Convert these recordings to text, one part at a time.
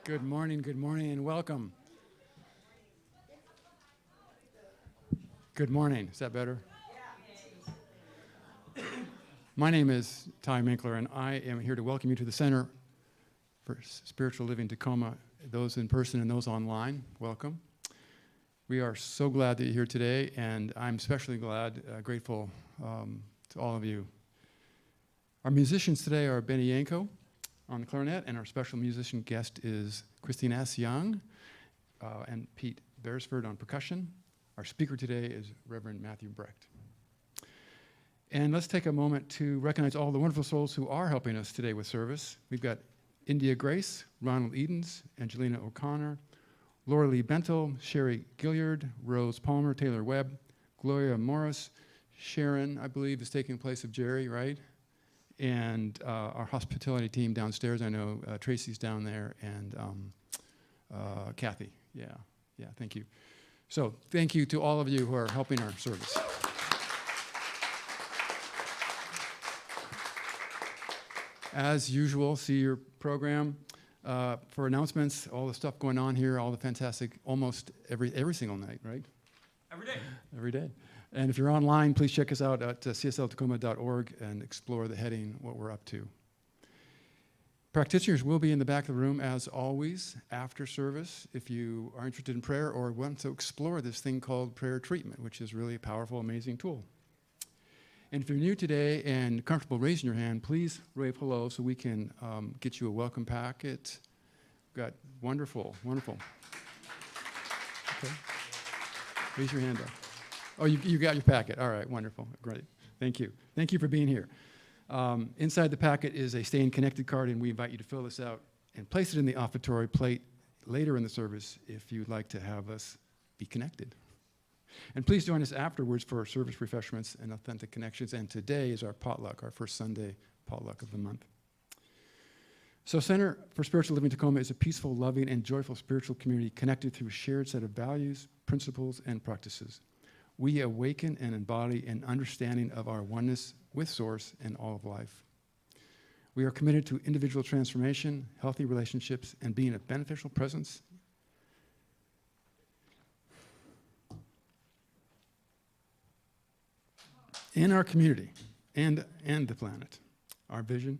Good morning, and welcome. Good morning. Is that better? My name is Tye Minckler, and I am here to welcome you to the Center for Spiritual Living Tacoma. Those in person and those online, welcome. We are so glad that you're here today, and I'm especially grateful to all of you. Our musicians today are Yangco on the clarinet, and our special musician guest is ChristineEss and Pete Beresford on percussion. Our speaker today is Reverend Matthew Brecht. And let's take a moment to recognize all the wonderful souls who are helping us today with service. We've got India Grace, Ronald Edens, Angelina O'Connor, Laura Lee Bentel, Sherry Gilliard, Rose Palmer, Taylor Webb, Gloria Morris, Sharon, I believe, is taking the place of Jerry, right? And our hospitality team downstairs, I know Tracy's down there, and Kathy. Yeah, thank you. So thank you to all of you who are helping our service. As usual, see your program for announcements, all the stuff going on here, all the fantastic, almost every single night, right? Every day. Every day. And if you're online, please check us out at csltacoma.org and explore the heading, what we're up to. Practitioners will be in the back of the room, as always, after service, if you are interested in prayer or want to explore this thing called prayer treatment, which is really a powerful, amazing tool. And if you're new today and comfortable raising your hand, please wave hello so we can get you a welcome packet. Got wonderful. Okay. Raise your hand up. Oh, you got your packet. All right, wonderful, great. Thank you. Thank you for being here. Inside the packet is a Staying Connected card, and we invite you to fill this out and place it in the offertory plate later in the service if you'd like to have us be connected. And please join us afterwards for our service refreshments and authentic connections. And today is our potluck, our first Sunday potluck of the month. So Center for Spiritual Living Tacoma is a peaceful, loving, and joyful spiritual community connected through a shared set of values, principles, and practices. We awaken and embody an understanding of our oneness with Source and all of life. We are committed to individual transformation, healthy relationships, and being a beneficial presence in our community and the planet. Our vision.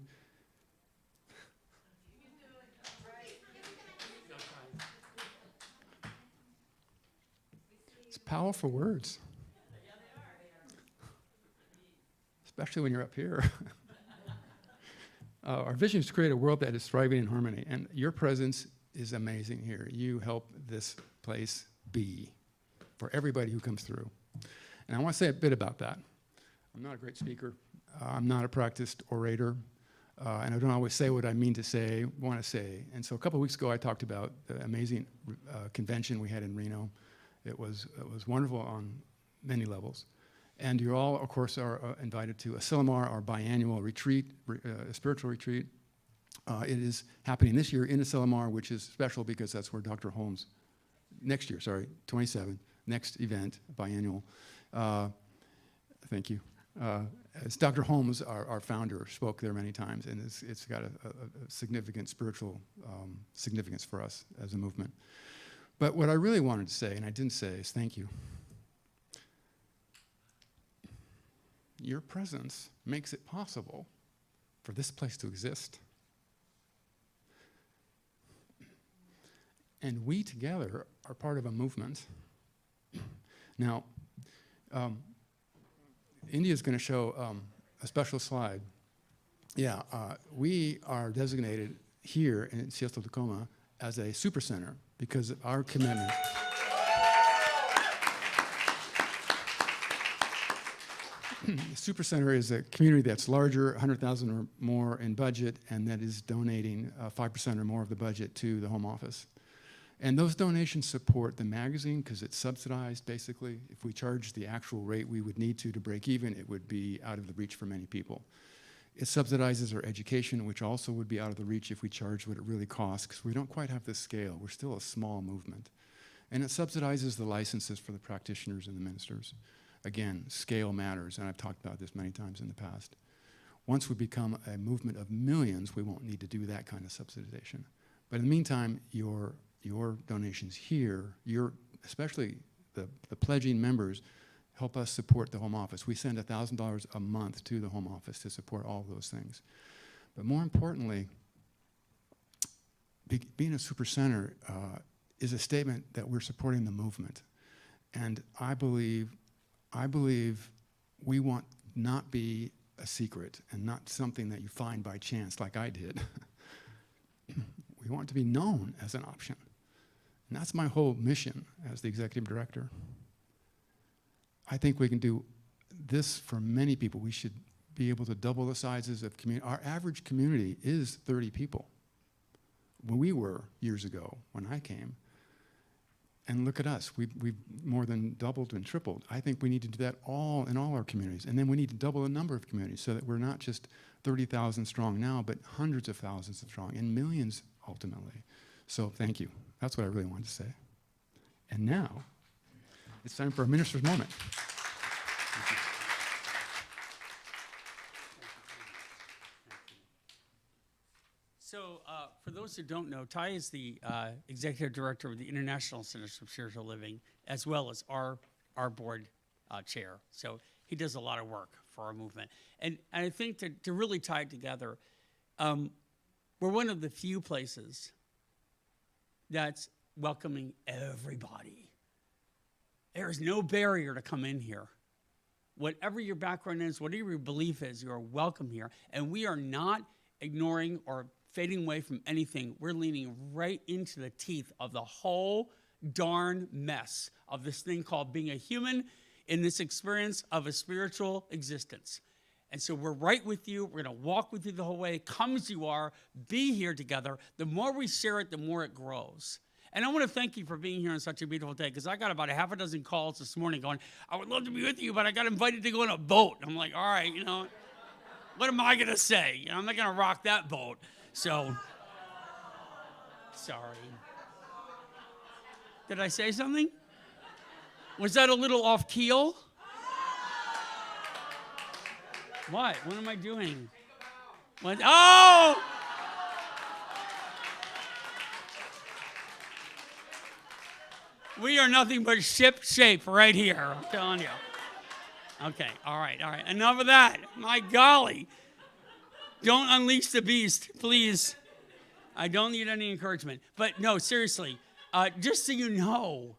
It's powerful words. Especially when you're up here. Our vision is to create a world that is thriving in harmony, and your presence is amazing here. You help this place be for everybody who comes through. And I want to say a bit about that. I'm not a great speaker. I'm not a practiced orator, and I don't always say what I mean to say, want to say. And so a couple of weeks ago, I talked about the amazing convention we had in Reno. It was wonderful on many levels. And you all, of course, are invited to Asilomar, our biannual retreat, spiritual retreat. It is happening this year in Asilomar, which is special because that's where Dr. Holmes, next year, 27, next event, biannual. Thank you. As Dr. Holmes, our founder, spoke there many times, and it's got a significant spiritual significance for us as a movement. But what I really wanted to say, and I didn't say, is thank you. Your presence makes it possible for this place to exist. And we together are part of a movement. Now, India's going to show a special slide. Yeah, we are designated here in Seattle, Tacoma as a super center because of our commitment. The Super Center is a community that's larger, 100,000 or more in budget, and that is donating 5% or more of the budget to the home office. And those donations support the magazine because it's subsidized, basically. If we charge the actual rate we would need to break even, it would be out of the reach for many people. It subsidizes our education, which also would be out of the reach if we charged what it really costs, because we don't quite have this scale. We're still a small movement. And it subsidizes the licenses for the practitioners and the ministers. Again, scale matters, and I've talked about this many times in the past. Once we become a movement of millions, we won't need to do that kind of subsidization. But in the meantime, your donations here, especially the pledging members, help us support the home office. We send $1,000 a month to the home office to support all of those things. But more importantly, being a super center is a statement that we're supporting the movement. And I believe we want not be a secret and not something that you find by chance like I did. We want it to be known as an option. And that's my whole mission as the executive director. I think we can do this for many people. We should be able to double the sizes of community. Our average community is 30 people. When we were years ago, when I came, and look at us, we've more than doubled and tripled. I think we need to do that in all our communities. And then we need to double the number of communities so that we're not just 30,000 strong now, but hundreds of thousands of strong and millions ultimately. So thank you. That's what I really wanted to say. And now, it's time for a minister's moment. So for those who don't know, Tye is the executive director of the International Centers for Spiritual Living, as well as our board chair. So he does a lot of work for our movement. And I think to really tie it together, we're one of the few places that's welcoming everybody. There's no barrier to come in here. Whatever your background is, whatever your belief is, you are welcome here. And we are not ignoring or fading away from anything. We're leaning right into the teeth of the whole darn mess of this thing called being a human in this experience of a spiritual existence. And so we're right with you. We're going to walk with you the whole way. Come as you are. Be here together. The more we share it, the more it grows. And I want to thank you for being here on such a beautiful day, because I got about a half a dozen calls this morning going, I would love to be with you, but I got invited to go on a boat. I'm like, all right, what am I going to say? I'm not going to rock that boat. So, sorry. Did I say something? Was that a little off keel? What? What am I doing? What? Oh! We are nothing but ship shape right here, I'm telling you. Okay, all right. Enough of that. My golly. Don't unleash the beast, please. I don't need any encouragement. But no, seriously, just so you know,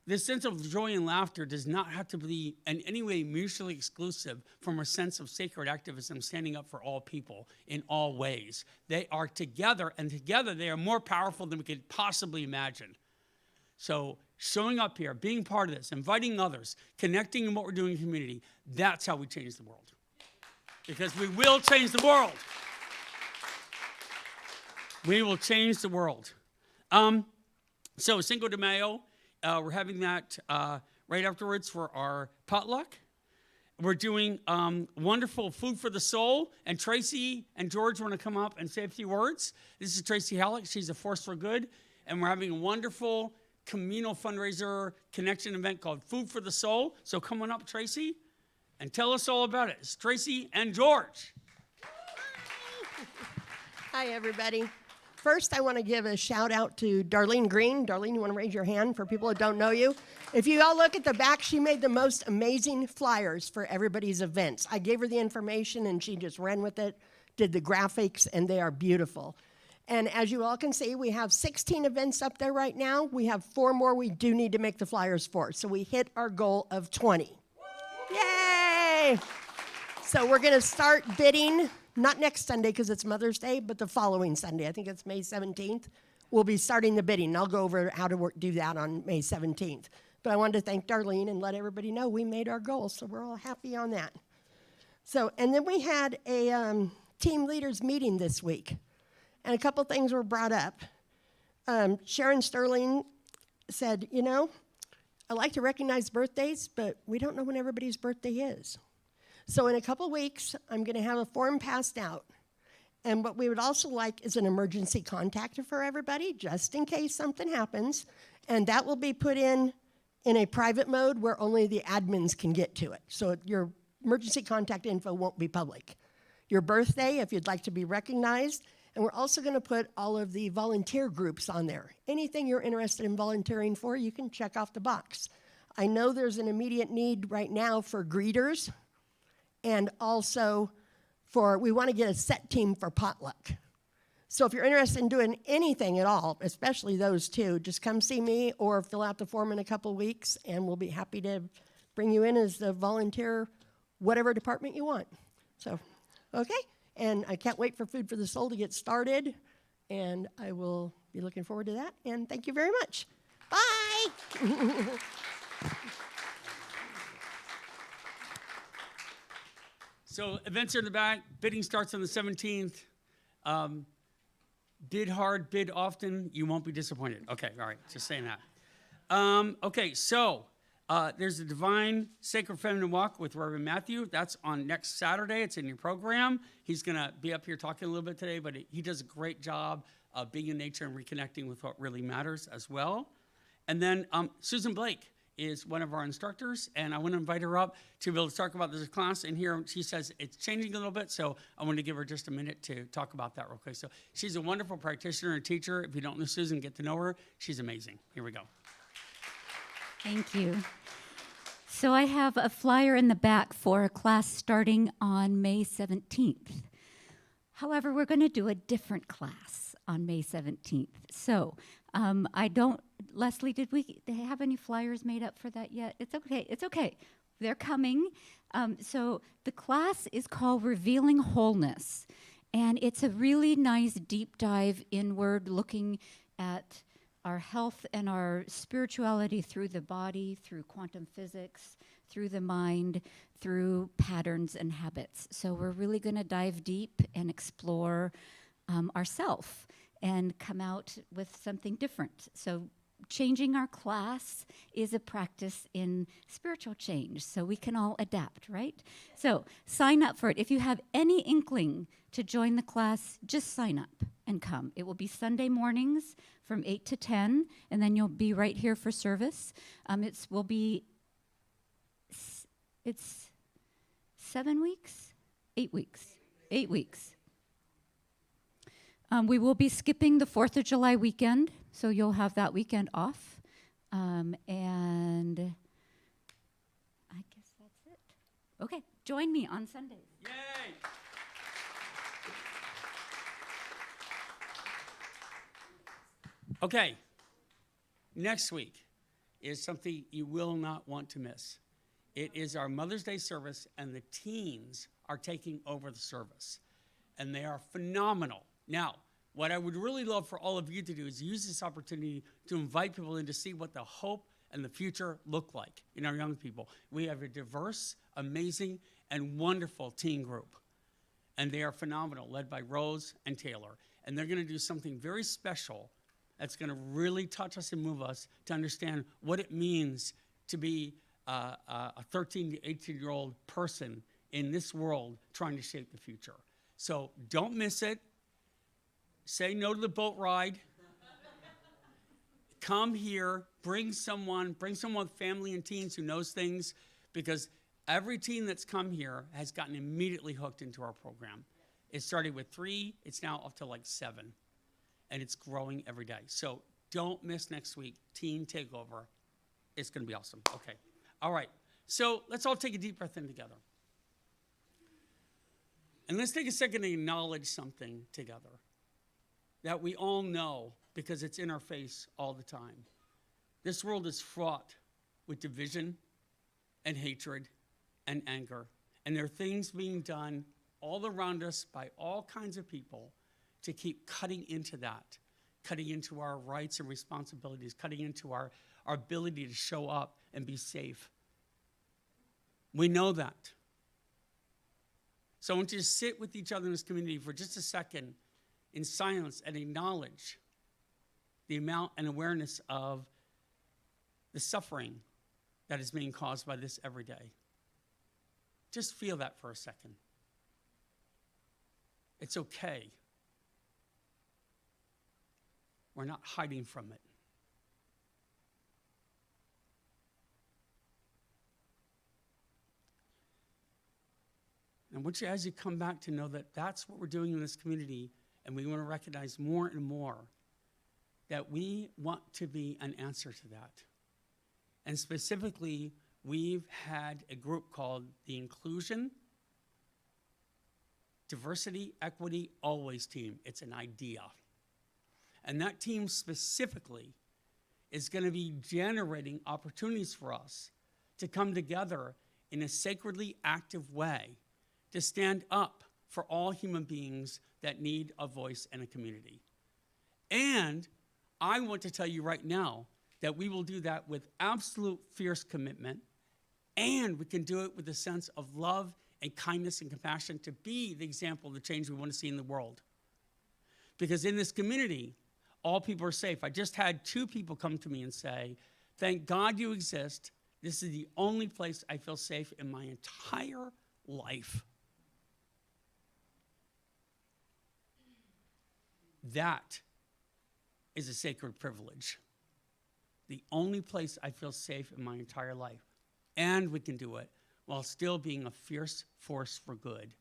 this sense of joy and laughter does not have to be in any way mutually exclusive from a sense of sacred activism standing up for all people in all ways. They are together, and together they are more powerful than we could possibly imagine. So showing up here, being part of this, inviting others, connecting in what we're doing in the community, that's how we change the world. Because we will change the world. We will change the world. So Cinco de Mayo, we're having that right afterwards for our potluck. We're doing wonderful food for the soul. And Tracy and George want to come up and say a few words. This is Tracy Halleck. She's a force for good. And we're having a wonderful communal fundraiser connection event called Food for the Soul. So come on up, Tracy, and tell us all about it. It's Tracy and George. Hi, everybody. First, I want to give a shout out to Darlene Green. Darlene, you want to raise your hand for people that don't know you? If you all look at the back, she made the most amazing flyers for everybody's events. I gave her the information, and she just ran with it, did the graphics, and they are beautiful. And as you all can see, we have 16 events up there right now. We have 4 more we do need to make the flyers for. So we hit our goal of 20. Yay! So we're going to start bidding, not next Sunday because it's Mother's Day, but the following Sunday. I think it's May 17th. We'll be starting the bidding. I'll go over how to do that on May 17th. But I wanted to thank Darlene and let everybody know we made our goal. So we're all happy on that. So, and then we had a team leaders meeting this week. And a couple things were brought up. Sharon Sterling said, I like to recognize birthdays, but we don't know when everybody's birthday is. So in a couple weeks, I'm going to have a form passed out. And what we would also like is an emergency contact for everybody, just in case something happens. And that will be put in a private mode where only the admins can get to it. So your emergency contact info won't be public. Your birthday, if you'd like to be recognized, And we're also going to put all of the volunteer groups on there. Anything you're interested in volunteering for, you can check off the box. I know there's an immediate need right now for greeters, and also we want to get a set team for potluck. So if you're interested in doing anything at all, especially those two, just come see me or fill out the form in a couple weeks, and we'll be happy to bring you in as the volunteer, whatever department you want. So, okay? And I can't wait for Food for the Soul to get started, and I will be looking forward to that. And thank you very much. Bye! So events are in the back. Bidding starts on the 17th. Bid hard, bid often. You won't be disappointed. Okay, all right, just saying that. Okay, so there's a Divine Sacred Feminine Walk with Reverend Matthew. That's on next Saturday. It's in your program. He's going to be up here talking a little bit today, but he does a great job of being in nature and reconnecting with what really matters as well. And then Susan Blake is one of our instructors, and I want to invite her up to be able to talk about this class. And here she says it's changing a little bit, so I want to give her just a minute to talk about that real quick. So she's a wonderful practitioner and teacher. If you don't know Susan, get to know her. She's amazing. Here we go. Thank you. So I have a flyer in the back for a class starting on May 17th. However, we're going to do a different class on May 17th. So Leslie, did we have any flyers made up for that yet? It's okay. It's okay. They're coming. So the class is called Revealing Wholeness, and it's a really nice deep dive inward, looking at our health and our spirituality through the body, through quantum physics, through the mind, through patterns and habits. So we're really going to dive deep and explore ourself and come out with something different. So changing our class is a practice in spiritual change, so we can all adapt, right? So sign up for it. If you have any inkling to join the class, just sign up and come. It will be Sunday mornings from 8 to 10, and then you'll be right here for service. It's 7 weeks? 8 weeks. 8 weeks. We will be skipping the 4th of July weekend, so you'll have that weekend off. And I guess that's it. Okay, join me on Sundays. Yay! Okay, next week is something you will not want to miss. It is our Mother's Day service, and the teens are taking over the service, and they are phenomenal. Now, what I would really love for all of you to do is use this opportunity to invite people in to see what the hope and the future look like in our young people. We have a diverse, amazing, and wonderful teen group, and they are phenomenal, led by Rose and Taylor, and they're going to do something very special that's going to really touch us and move us to understand what it means to be a 13 to 18-year-old person in this world trying to shape the future. So don't miss it. Say no to the boat ride. Come here, bring someone with family and teens who knows things, because every teen that's come here has gotten immediately hooked into our program. It started with 3, it's now up to like 7, and it's growing every day. So don't miss next week, Teen Takeover. It's gonna be awesome. Okay, all right. So let's all take a deep breath in together. And let's take a second to acknowledge something together that we all know because it's in our face all the time. This world is fraught with division and hatred and anger. And there are things being done all around us by all kinds of people to keep cutting into that, cutting into our rights and responsibilities, cutting into our ability to show up and be safe. We know that. So I want you to sit with each other in this community for just a second in silence and acknowledge the amount and awareness of the suffering that is being caused by this every day. Just feel that for a second. It's okay. We're not hiding from it. And I want you, as you come back, to know that that's what we're doing in this community And we want to recognize more and more that we want to be an answer to that. And specifically, we've had a group called the Inclusion, Diversity, Equity, Always team. It's an idea. And that team specifically is going to be generating opportunities for us to come together in a sacredly active way to stand up for all human beings that need a voice and a community. And I want to tell you right now that we will do that with absolute fierce commitment, and we can do it with a sense of love and kindness and compassion to be the example of the change we want to see in the world. Because in this community, all people are safe. I just had 2 people come to me and say, thank God you exist. This is the only place I feel safe in my entire life. That is a sacred privilege. The only place I feel safe in my entire life. And we can do it while still being a fierce force for good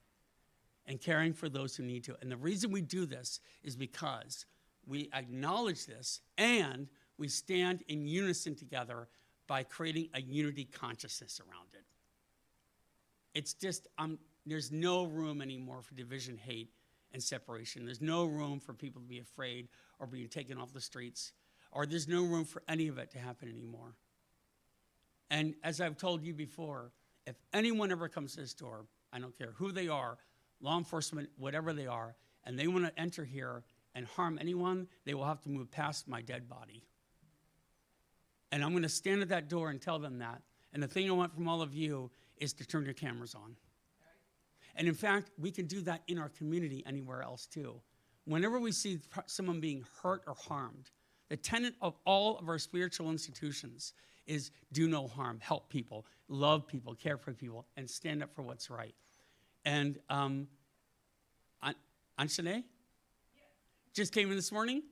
and caring for those who need to. And the reason we do this is because we acknowledge this and we stand in unison together by creating a unity consciousness around it. It's just, there's no room anymore for division, hate, and separation. There's no room for people to be afraid or being taken off the streets, or there's no room for any of it to happen anymore. And as I've told you before, if anyone ever comes to this door, I don't care who they are, law enforcement, whatever they are, and they want to enter here and harm anyone, they will have to move past my dead body. And I'm going to stand at that door and tell them that. And the thing I want from all of you is to turn your cameras on. And in fact, we can do that in our community anywhere else too. Whenever we see someone being hurt or harmed, the tenet of all of our spiritual institutions is do no harm, help people, love people, care for people, and stand up for what's right. And Angelina just came in this morning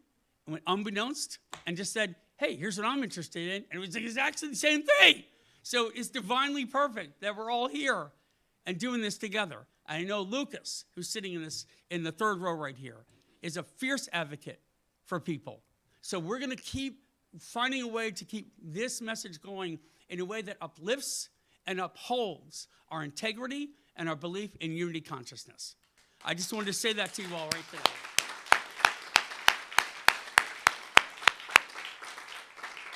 and went unbeknownst and just said, hey, here's what I'm interested in. And it was exactly the same thing. So it's divinely perfect that we're all here and doing this together. I know Lucas, who's sitting in the third row right here, is a fierce advocate for people. So we're going to keep finding a way to keep this message going in a way that uplifts and upholds our integrity and our belief in unity consciousness. I just wanted to say that to you all right today.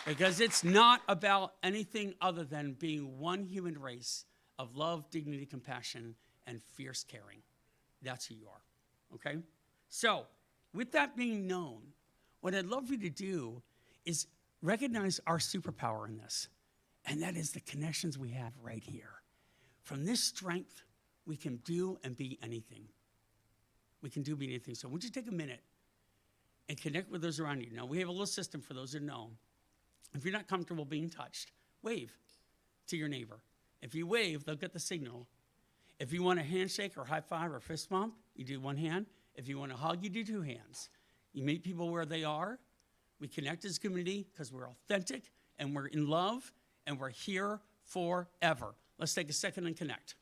Because it's not about anything other than being one human race of love, dignity, compassion, and fierce caring. That's who you are, okay? So, with that being known, what I'd love for you to do is recognize our superpower in this, and that is the connections we have right here. From this strength, we can do and be anything. We can do and be anything. So would you take a minute and connect with those around you? Now, we have a little system for those who know. If you're not comfortable being touched, wave to your neighbor. If you wave, they'll get the signal. If you want a handshake or high five or fist bump, you do one hand. If you want a hug, you do 2 hands. You meet people where they are. We connect as a community because we're authentic and we're in love and we're here forever. Let's take a second and connect.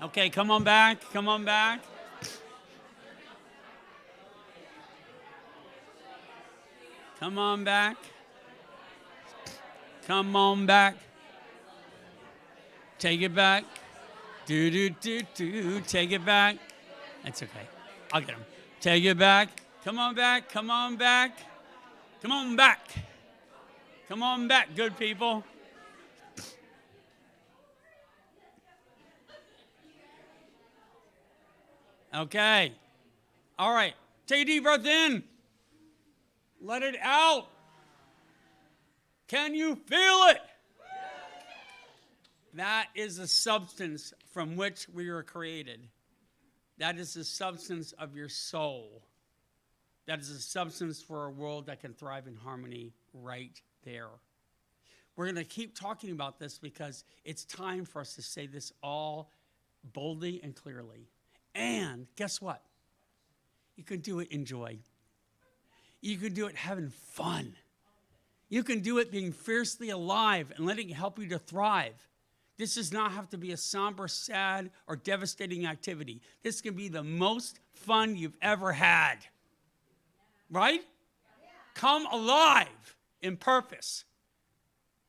Okay, come on back. Come on back. Come on back. Come on back. Take it back. Do, do, do, do. Take it back. That's okay. I'll get him. Take it back. Come on back. Come on back. Come on back. Come on back, good people. Okay. All right. Take a deep breath in. Let it out. Can you feel it? That is the substance from which we were created. That is the substance of your soul. That is the substance for a world that can thrive in harmony right there. We're going to keep talking about this because it's time for us to say this all boldly and clearly. And guess what? You can do it in joy. You can do it having fun. You can do it being fiercely alive and letting it help you to thrive. This does not have to be a somber, sad, or devastating activity. This can be the most fun you've ever had. Right? Come alive in purpose.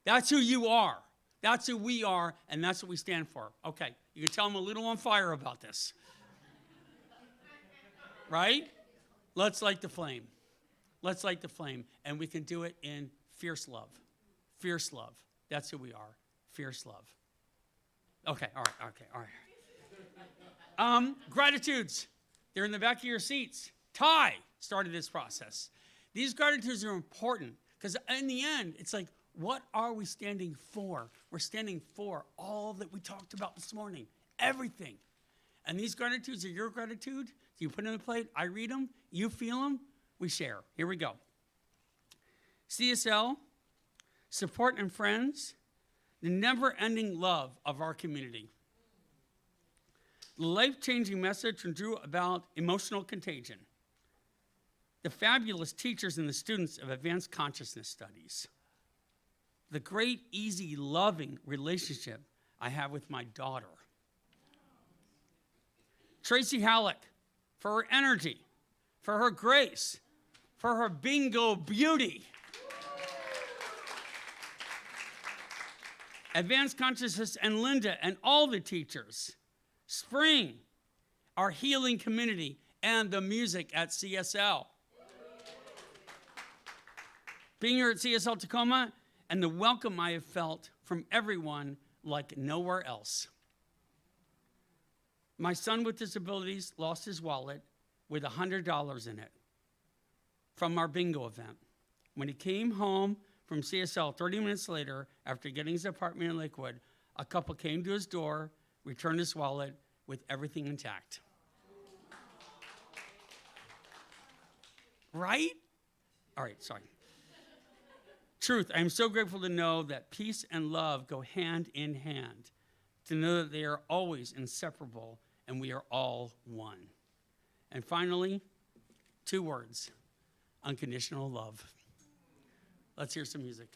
That's who you are. That's who we are, and that's what we stand for. Okay, you can tell I'm a little on fire about this. Right? Let's light the flame. Let's light the flame, and we can do it in fierce love. Fierce love. That's who we are. Fierce love. Okay, all right. Gratitudes. They're in the back of your seats. Tye started this process. These gratitudes are important because in the end, it's like, what are we standing for? We're standing for all that we talked about this morning, everything. And these gratitudes are your gratitude. You put them on the plate, I read them, you feel them, we share. Here we go. CSL, support and friends, the never-ending love of our community. The life-changing message from Drew about emotional contagion. The fabulous teachers and the students of advanced consciousness studies. The great, easy, loving relationship I have with my daughter. Tracy Halleck, for her energy, for her grace, for her bingo beauty. Advanced Consciousness and Linda and all the teachers. Spring, our healing community, and the music at CSL. Being here at CSL Tacoma and the welcome I have felt from everyone like nowhere else. My son with disabilities lost his wallet with $100 in it from our bingo event. When he came home from CSL 30 minutes later, after getting his apartment in Lakewood, a couple came to his door, returned his wallet with everything intact. Right? All right, sorry. Truth, I am so grateful to know that peace and love go hand in hand, to know that they are always inseparable and we are all one. And finally, 2 words, unconditional love. Let's hear some music.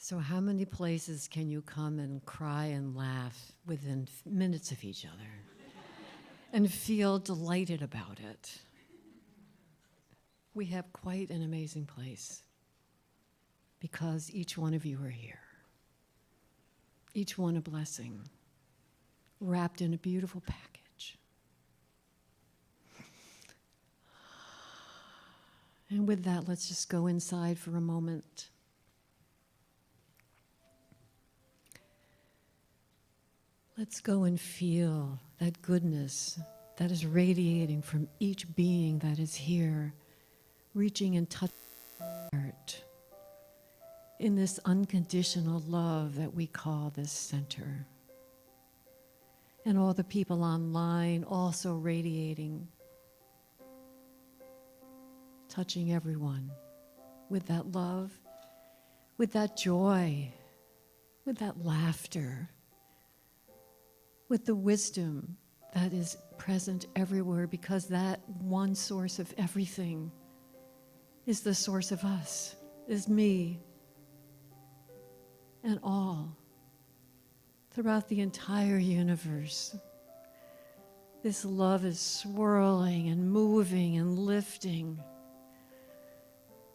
So how many places can you come and cry and laugh within minutes of each other and feel delighted about it? We have quite an amazing place because each one of you are here. Each one a blessing, wrapped in a beautiful package. And with that, let's just go inside for a moment. Let's go and feel that goodness that is radiating from each being that is here, reaching and touching the heart in this unconditional love that we call this center. And all the people online also radiating, touching everyone with that love, with that joy, with that laughter, with the wisdom that is present everywhere, because that one source of everything is the source of us, is me, and all throughout the entire universe. This love is swirling and moving and lifting.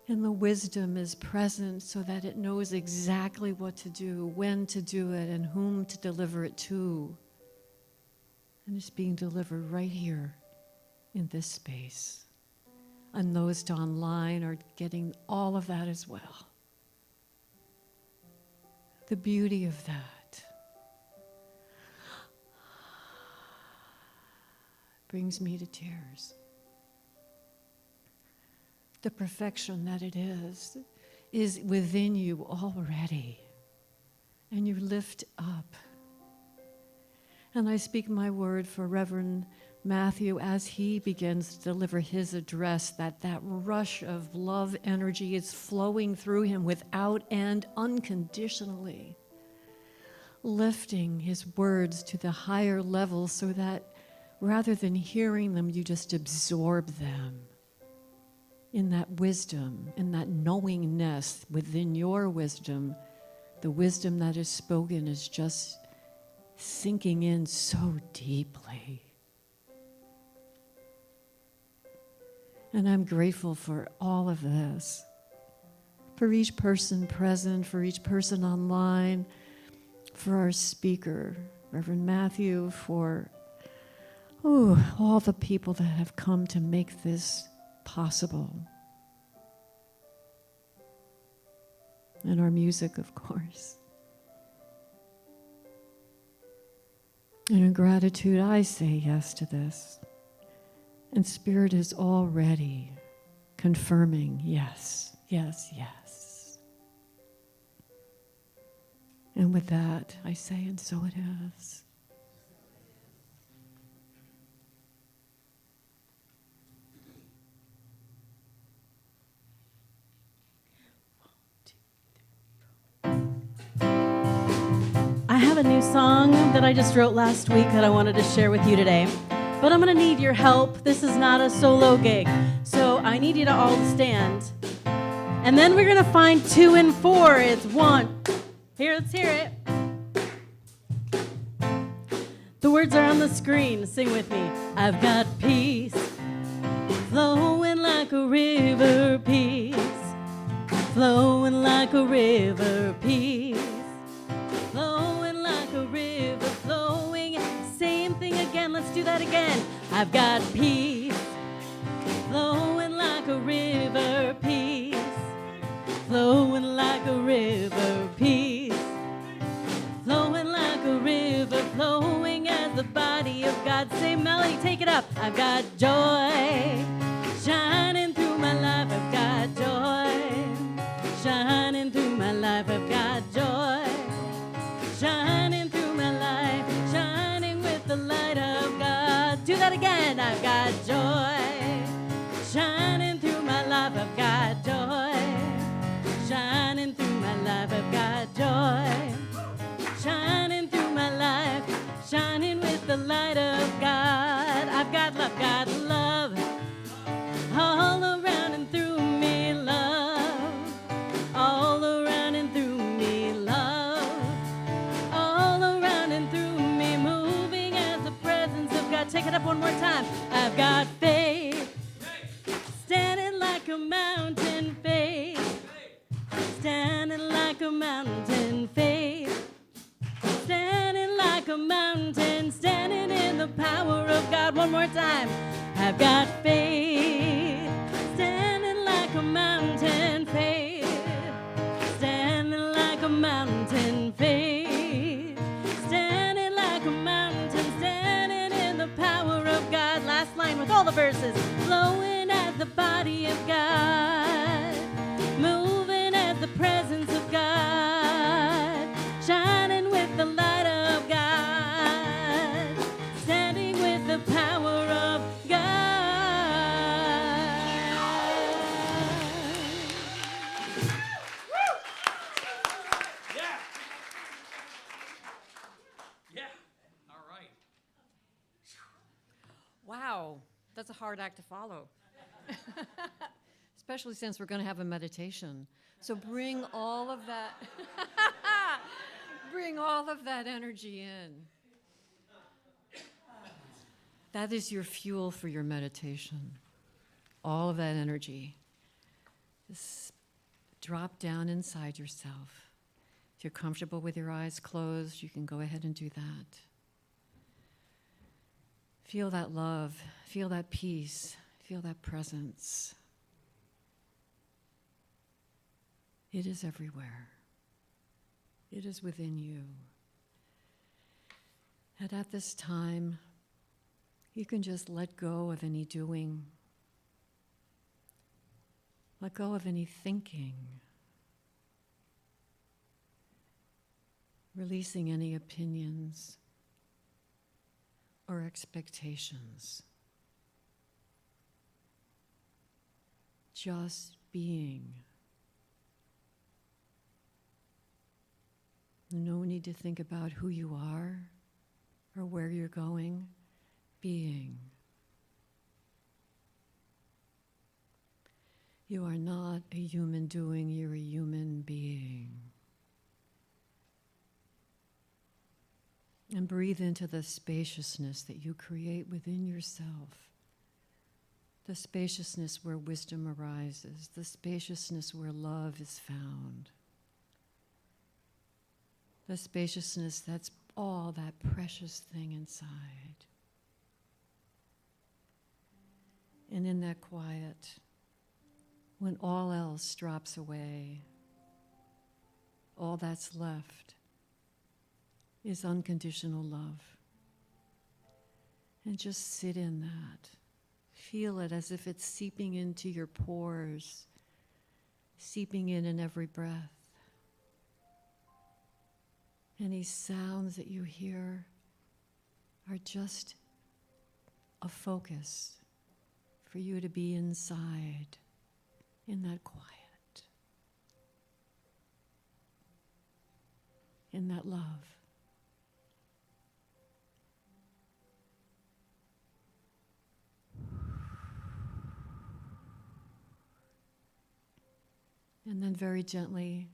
And the wisdom is present so that it knows exactly what to do, when to do it, and whom to deliver it to. And it's being delivered right here in this space. And those online are getting all of that as well. The beauty of that brings me to tears. The perfection that it is within you already. And you lift up. And I speak my word for Reverend Matthew as he begins to deliver his address, that rush of love energy is flowing through him without end, unconditionally, lifting his words to the higher level so that rather than hearing them, you just absorb them in that wisdom, in that knowingness within your wisdom. The wisdom that is spoken is just sinking in so deeply. And I'm grateful for all of this, for each person present, for each person online, for our speaker, Reverend Matthew, for all the people that have come to make this possible. And our music, of course. And in gratitude, I say yes to this. And Spirit is already confirming yes, yes, yes. And with that, I say, and so it is. I have a new song that I just wrote last week that I wanted to share with you today. But I'm going to need your help. This is not a solo gig. So I need you to all stand. And then we're going to find 2 and 4. It's 1. Here, let's hear it. The words are on the screen. Sing with me. I've got peace flowing like a river, peace flowing like a river, peace flowing like a river, flowing. Same thing again. Let's do that again. I've got peace flowing like a river, peace flowing like a river, peace flowing like a river, flowing as the body of God. Same melody, take it up. I've got joy shining through my life. I've got joy shining through my life. I've got joy shining through my life, shining with the light of God. Do that again. I've got joy shining through my life. I've got joy shining through my life. I've got joy shining through my life, shining with the light of God. I've got love all around and through me, love all around and through me, I've got faith. Standing like a mountain, faith. Standing like a mountain, faith. Standing like a mountain, standing in the power of God. One more time. I've got faith. Standing like a mountain, faith. Standing like a mountain, faith. Standing like a mountain, standing in the power of God. Last line with all the verses. Flowing as the body of God. Moving as the presence of God. Shining with the light of God. Standing with the power of God. Yeah. Yeah. All right. Wow, that's a hard act to follow. Especially since we're going to have a meditation. So bring all of that, bring all of that energy in. That is your fuel for your meditation. All of that energy. Just drop down inside yourself. If you're comfortable with your eyes closed, you can go ahead and do that. Feel that love, feel that peace, feel that presence. It is everywhere. It is within you. And at this time, you can just let go of any doing. Let go of any thinking. Releasing any opinions or expectations. Just being. No need to think about who you are or where you're going. Being. You are not a human doing, you're a human being. And breathe into the spaciousness that you create within yourself. The spaciousness where wisdom arises, the spaciousness where love is found. The spaciousness that's all that precious thing inside. And in that quiet, when all else drops away, all that's left is unconditional love. And just sit in that. Feel it as if it's seeping into your pores, seeping in every breath. Any sounds that you hear are just a focus for you to be inside, in that quiet, in that love. And then very gently,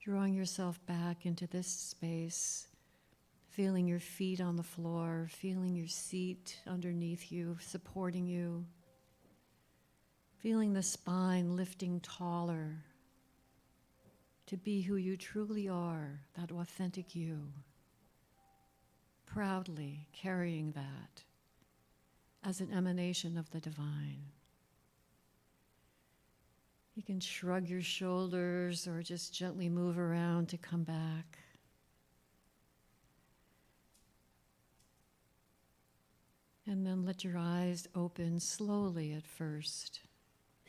drawing yourself back into this space, feeling your feet on the floor, feeling your seat underneath you, supporting you, feeling the spine lifting taller to be who you truly are, that authentic you, proudly carrying that as an emanation of the divine. You can shrug your shoulders or just gently move around to come back. And then let your eyes open slowly at first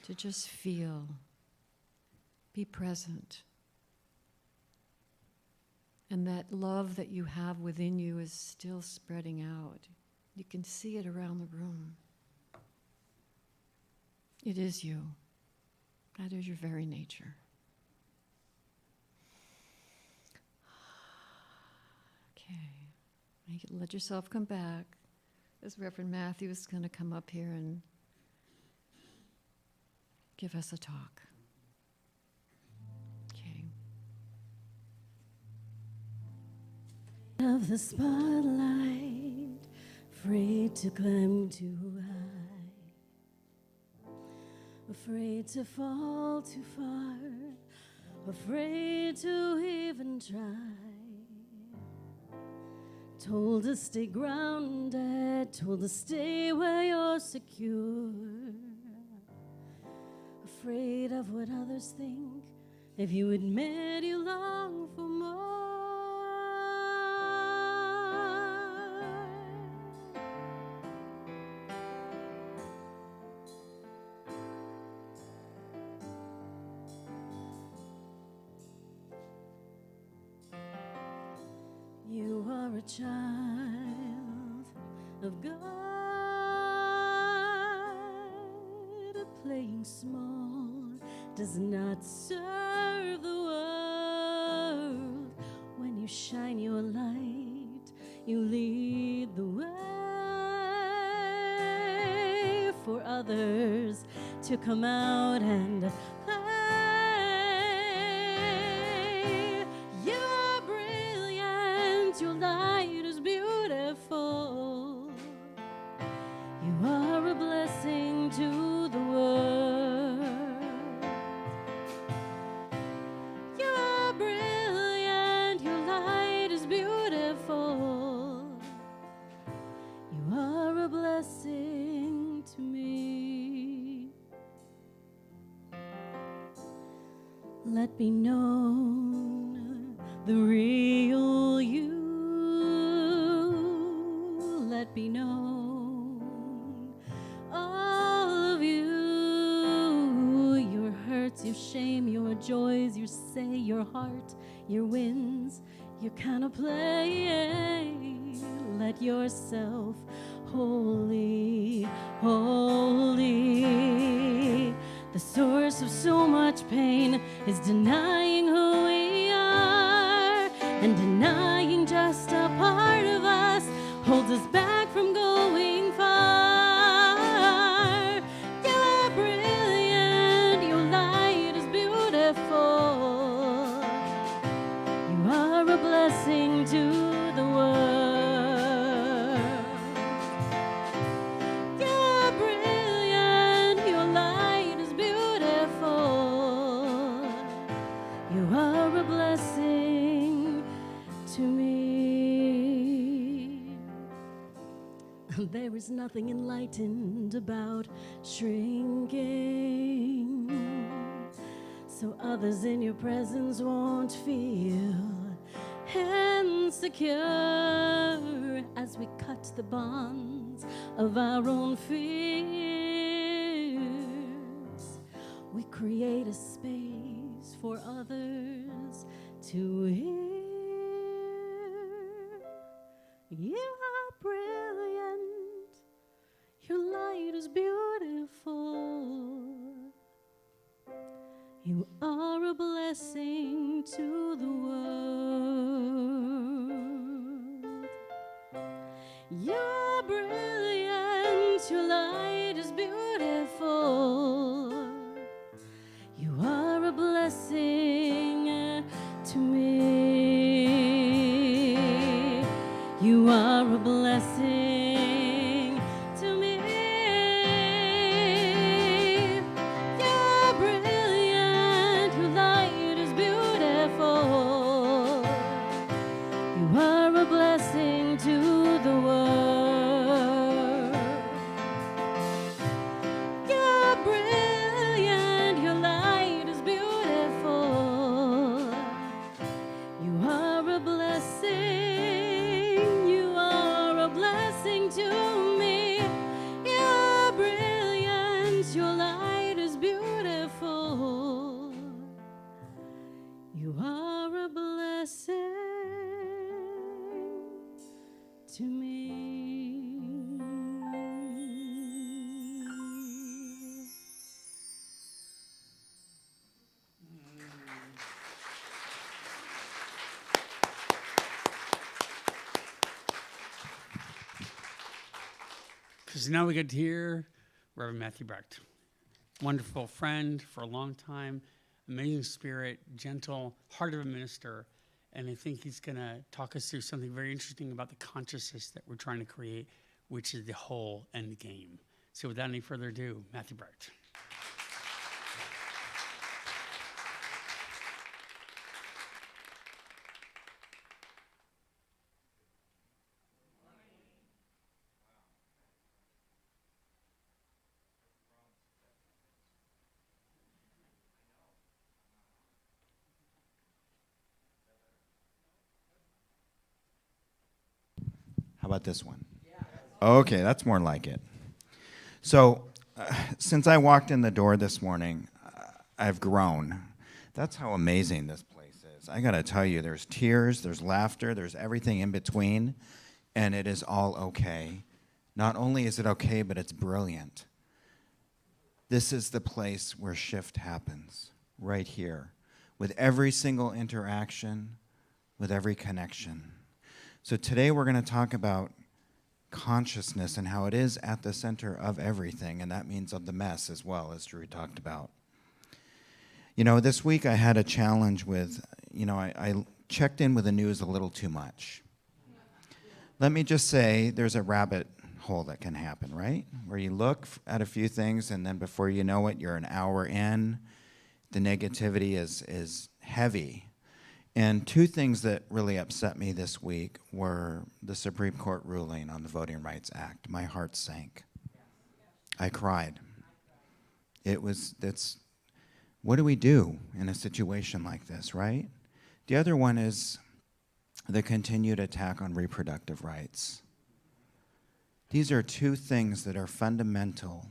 to just feel, be present. And that love that you have within you is still spreading out. You can see it around the room. It is you. That is your very nature. Okay. You can let yourself come back. As Reverend Matthew is going to come up here and give us a talk. Okay. Of the spotlight afraid to climb too high, afraid to fall too far, afraid to even try. Told to stay grounded, told to stay where you're secure. Afraid of what others think if you admit you long for more. You are a child of God, playing small does not serve the world. When you shine your light, you lead the way for others to come out and play. You're brilliant, your light is beautiful. You are a blessing to the world. You're brilliant, your light is beautiful. You are a blessing to me. Let me know the real you. Let me know all of you, your hurts, your shame, your joys, your say, your heart, your wins, your kind of play. Let yourself holy, holy. The source of so much pain is denying who we are, and denying just a part of us holds us back from going far. You are brilliant, your light is beautiful. You are a blessing to the world. You're brilliant, your light is beautiful. You are a blessing to me. There is nothing enlightened about shrinking, so others in your presence won't feel insecure as we cut the bonds of our own fears. We create a space for others to hear. You are brilliant, your light is beautiful. You are a blessing to the world. You're brilliant, your light is beautiful. You are a blessing to me. You are a blessing to me. You're brilliant, your light is beautiful. You are a blessing to the world. You're brilliant, your light is beautiful. You are a blessing. To me, you're brilliant, your light is beautiful. You are a blessing to me. So now we get to hear Reverend Matthew Brecht. Wonderful friend for a long time, amazing spirit, gentle, heart of a minister. And I think he's going to talk us through something very interesting about the consciousness that we're trying to create which is the whole end game. So without any further ado, Matthew Brecht. How about this one? Okay, that's more like it. So, since I walked in the door this morning, I've grown. That's how amazing this place is. I gotta tell you, there's tears, there's laughter, there's everything in between, and it is all okay. Not only is it okay, but it's brilliant. This is the place where shift happens, right here, with every single interaction, with every connection. So today we're going to talk about consciousness and how it is at the center of everything, and that means of the mess as well, as Drew talked about. You know, this week I had a challenge with, I checked in with the news a little too much. Let me just say there's a rabbit hole that can happen, right? Where you look at a few things and then before you know it, you're an hour in. The negativity is heavy. And two things that really upset me this week were the Supreme Court ruling on the Voting Rights Act. My heart sank. I cried. What do we do in a situation like this, right? The other one is the continued attack on reproductive rights. These are two things that are fundamental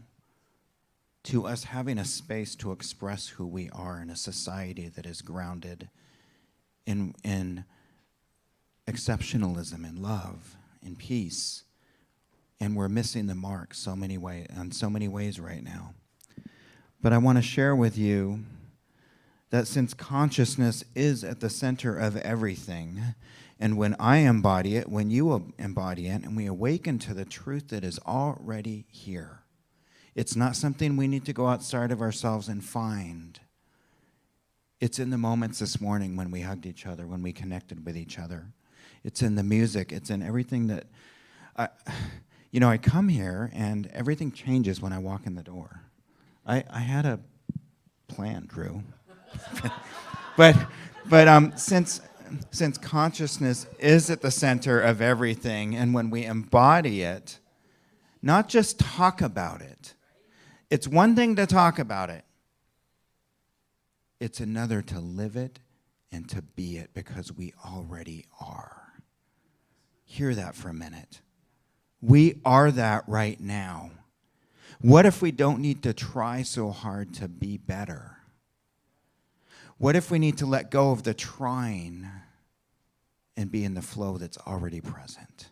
to us having a space to express who we are in a society that is grounded in exceptionalism, in love, in peace, and we're missing the mark in so many ways right now. But I want to share with you that since consciousness is at the center of everything, and when I embody it, when you embody it, and we awaken to the truth that is already here, it's not something we need to go outside of ourselves and find. It's in the moments this morning when we hugged each other, when we connected with each other. It's in the music. It's in everything that, I come here and everything changes when I walk in the door. I had a plan, Drew. but since consciousness is at the center of everything, and when we embody it, not just talk about it. It's one thing to talk about it. It's another to live it and to be it, because we already are. Hear that for a minute. We are that right now. What if we don't need to try so hard to be better? What if we need to let go of the trying and be in the flow that's already present?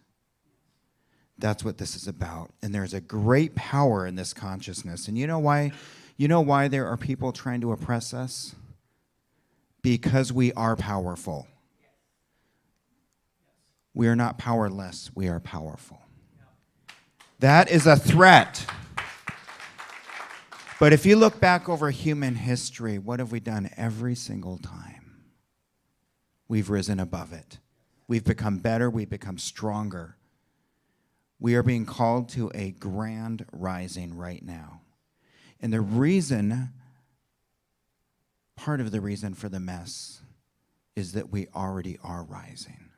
That's what this is about. And there's a great power in this consciousness. And you know why? You know why there are people trying to oppress us? Because we are powerful. We are not powerless, we are powerful. That is a threat. But if you look back over human history, what have we done every single time? We've risen above it. We've become better, we've become stronger. We are being called to a grand rising right now. And the reason, part of the reason for the mess is that we already are rising.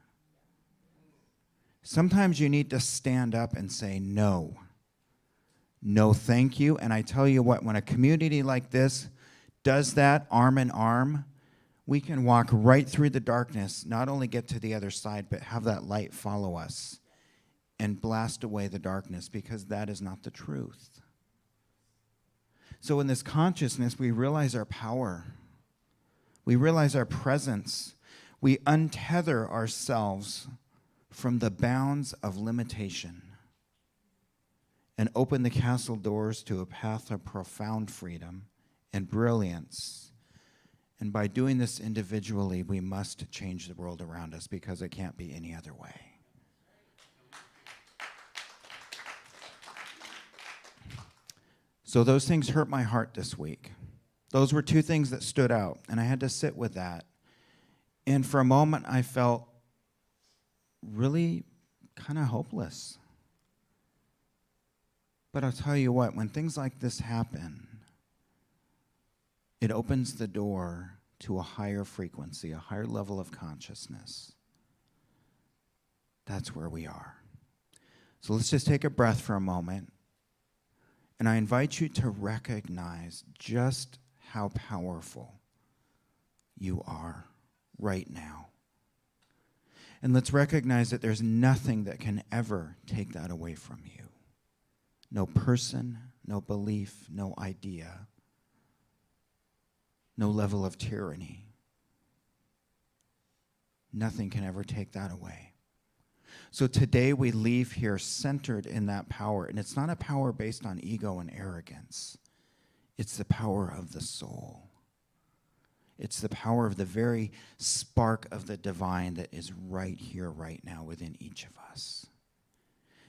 Sometimes you need to stand up and say no. No, thank you. And I tell you what, when a community like this does that arm in arm, we can walk right through the darkness, not only get to the other side, but have that light follow us and blast away the darkness, because that is not the truth. So in this consciousness, we realize our power. We realize our presence. We untether ourselves from the bounds of limitation and open the castle doors to a path of profound freedom and brilliance. And by doing this individually, we must change the world around us, because it can't be any other way. So those things hurt my heart this week. Those were two things that stood out, and I had to sit with that. And for a moment, I felt really kind of hopeless. But I'll tell you what, when things like this happen, it opens the door to a higher frequency, a higher level of consciousness. That's where we are. So let's just take a breath for a moment. And I invite you to recognize just how powerful you are right now. And let's recognize that there's nothing that can ever take that away from you. No person, no belief, no idea, no level of tyranny. Nothing can ever take that away. So today we leave here centered in that power. And it's not a power based on ego and arrogance. It's the power of the soul. It's the power of the very spark of the divine that is right here, right now within each of us.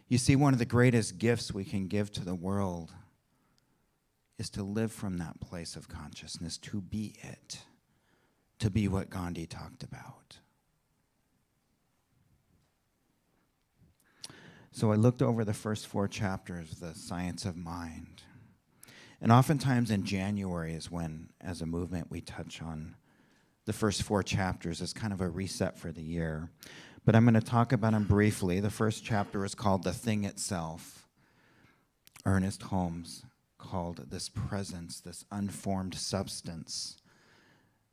You see, one of the greatest gifts we can give to the world is to live from that place of consciousness, to be it, to be what Gandhi talked about. So I looked over the first 4 chapters of the Science of Mind. And oftentimes in January is when, as a movement, we touch on the first 4 chapters as kind of a reset for the year. But I'm going to talk about them briefly. The first chapter is called The Thing Itself. Ernest Holmes called this presence, this unformed substance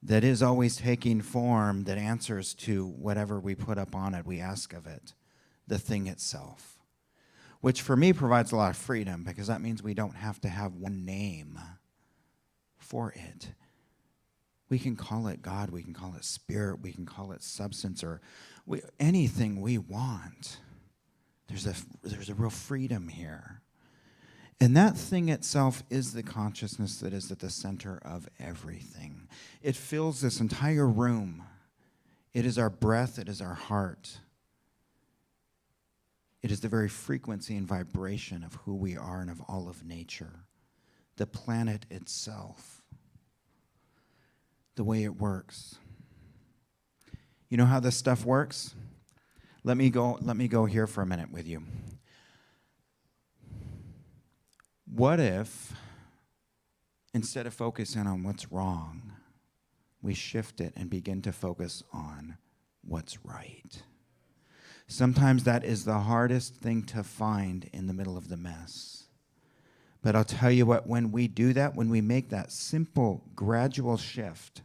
that is always taking form, that answers to whatever we put up on it, we ask of it, the thing itself, which for me provides a lot of freedom, because that means we don't have to have one name for it. We can call it God, we can call it spirit, we can call it substance, or anything we want. There's a real freedom here. And that thing itself is the consciousness that is at the center of everything. It fills this entire room. It is our breath, it is our heart. It is the very frequency and vibration of who we are and of all of nature. The planet itself. The way it works. You know how this stuff works? Let me go here for a minute with you. What if, instead of focusing on what's wrong, we shift it and begin to focus on what's right? Sometimes that is the hardest thing to find in the middle of the mess. But I'll tell you what, when we do that, when we make that simple, gradual shift,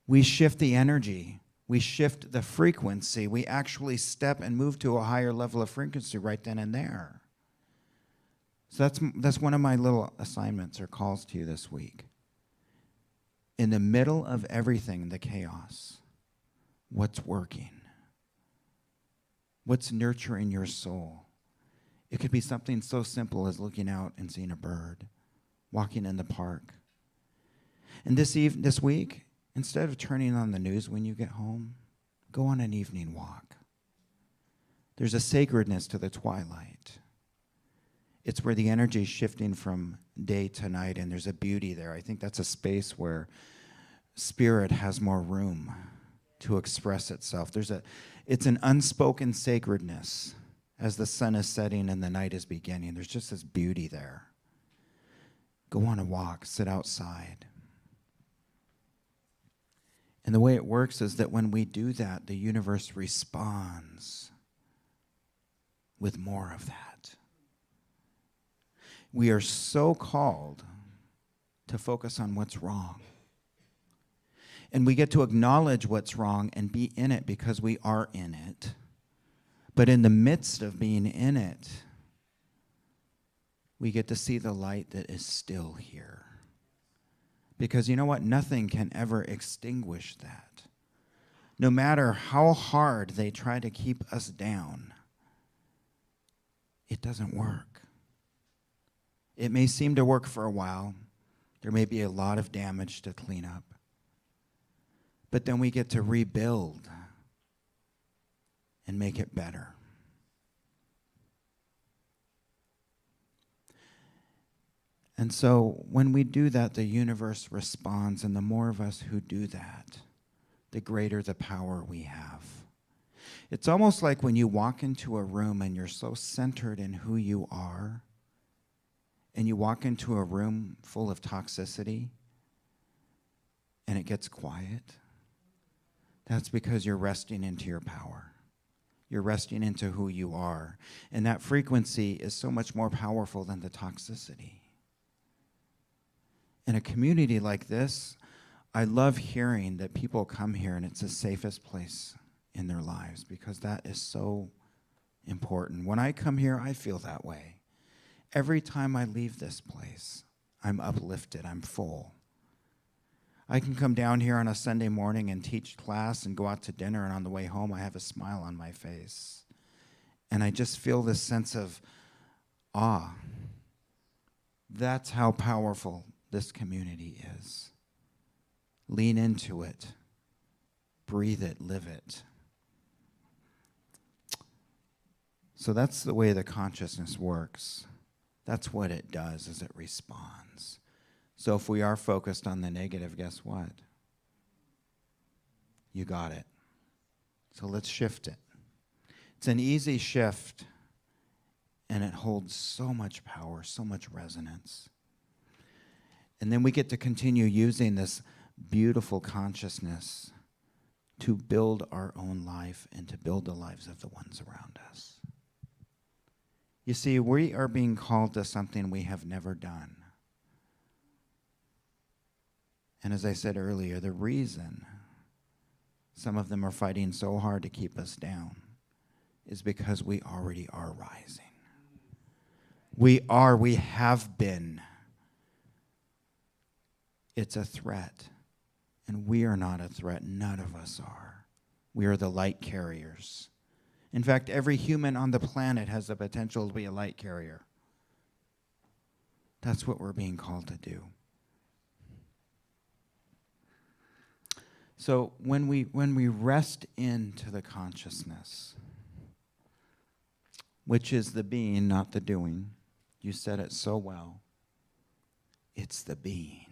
we shift the energy, we shift the frequency, we actually step and move to a higher level of frequency right then and there. So that's one of my little assignments or calls to you this week. In the middle of everything, the chaos, what's working? What's nurturing your soul? It could be something so simple as looking out and seeing a bird, walking in the park. And this week, instead of turning on the news when you get home, go on an evening walk. There's a sacredness to the twilight. It's where the energy is shifting from day to night, and there's a beauty there. I think that's a space where spirit has more room to express itself. It's an unspoken sacredness as the sun is setting and the night is beginning. There's just this beauty there. Go on a walk, sit outside. And the way it works is that when we do that, the universe responds with more of that. We are so called to focus on what's wrong. And we get to acknowledge what's wrong and be in it because we are in it. But in the midst of being in it, we get to see the light that is still here. Because you know what? Nothing can ever extinguish that. No matter how hard they try to keep us down, it doesn't work. It may seem to work for a while. There may be a lot of damage to clean up. But then we get to rebuild and make it better. And so when we do that, the universe responds, and the more of us who do that, the greater the power we have. It's almost like when you walk into a room and you're so centered in who you are and you walk into a room full of toxicity and it gets quiet, that's because you're resting into your power. You're resting into who you are. And that frequency is so much more powerful than the toxicity. In a community like this, I love hearing that people come here and it's the safest place in their lives, because that is so important. When I come here, I feel that way. Every time I leave this place, I'm uplifted, I'm full. I can come down here on a Sunday morning and teach class and go out to dinner, and on the way home, I have a smile on my face. And I just feel this sense of awe. That's how powerful this community is. Lean into it. Breathe it, live it. So that's the way the consciousness works. That's what it does, is it responds. So if we are focused on the negative, guess what? You got it. So let's shift it. It's an easy shift, and it holds so much power, so much resonance. And then we get to continue using this beautiful consciousness to build our own life and to build the lives of the ones around us. You see, we are being called to something we have never done. And as I said earlier, the reason some of them are fighting so hard to keep us down is because we already are rising. We have been. It's a threat. And we are not a threat. None of us are. We are the light carriers. In fact, every human on the planet has the potential to be a light carrier. That's what we're being called to do. So when we rest into the consciousness, which is the being, not the doing, you said it so well, it's the being.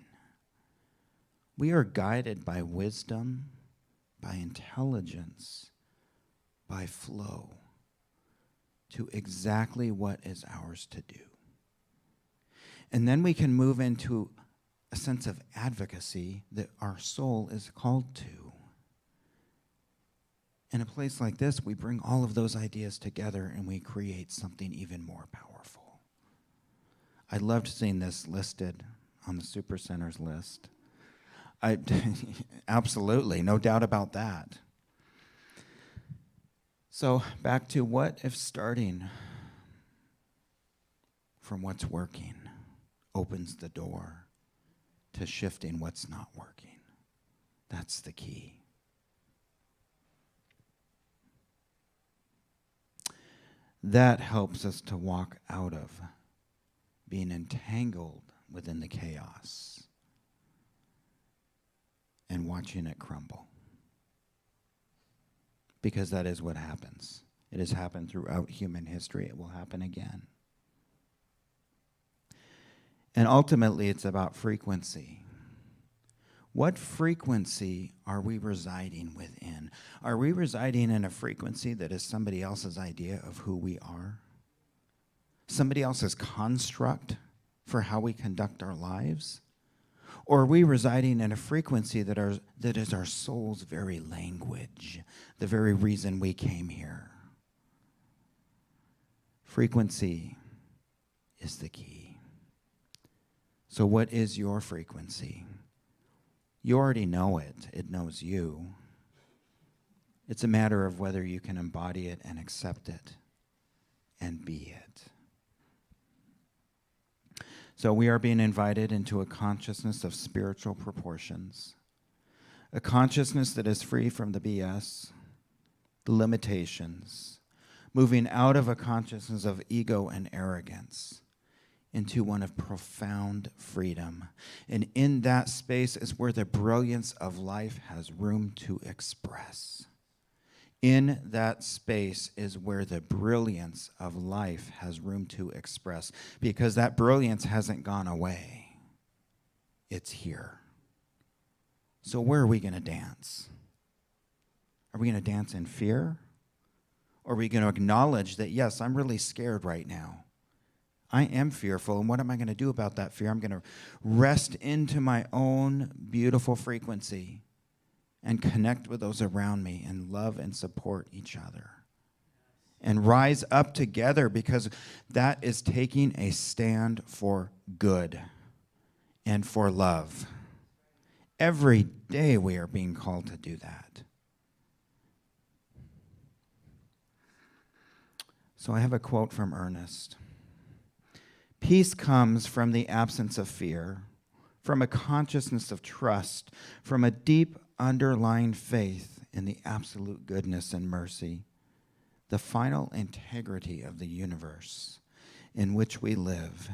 We are guided by wisdom, by intelligence, by flow to exactly what is ours to do. And then we can move into a sense of advocacy that our soul is called to. In a place like this, we bring all of those ideas together and we create something even more powerful. I loved seeing this listed on the Super Centers list. Absolutely, no doubt about that. So back to, what if starting from what's working opens the door to shifting what's not working? That's the key. That helps us to walk out of being entangled within the chaos and watching it crumble. Because that is what happens. It has happened throughout human history. It will happen again. And ultimately, it's about frequency. What frequency are we residing within? Are we residing in a frequency that is somebody else's idea of who we are? Somebody else's construct for how we conduct our lives? Or are we residing in a frequency that is our soul's very language, the very reason we came here? Frequency is the key. So what is your frequency? You already know it. It knows you. It's a matter of whether you can embody it and accept it and be it. So we are being invited into a consciousness of spiritual proportions, a consciousness that is free from the BS, the limitations, moving out of a consciousness of ego and arrogance into one of profound freedom. And in that space is where the brilliance of life has room to express. In that space is where the brilliance of life has room to express, because that brilliance hasn't gone away. It's here. So where are we going to dance? Are we going to dance in fear? Or are we going to acknowledge that, yes, I'm really scared right now. I am fearful, and what am I going to do about that fear? I'm going to rest into my own beautiful frequency and connect with those around me and love and support each other. And rise up together, because that is taking a stand for good and for love. Every day we are being called to do that. So I have a quote from Ernest. Peace comes from the absence of fear, from a consciousness of trust, from a deep underlying faith in the absolute goodness and mercy, the final integrity of the universe in which we live,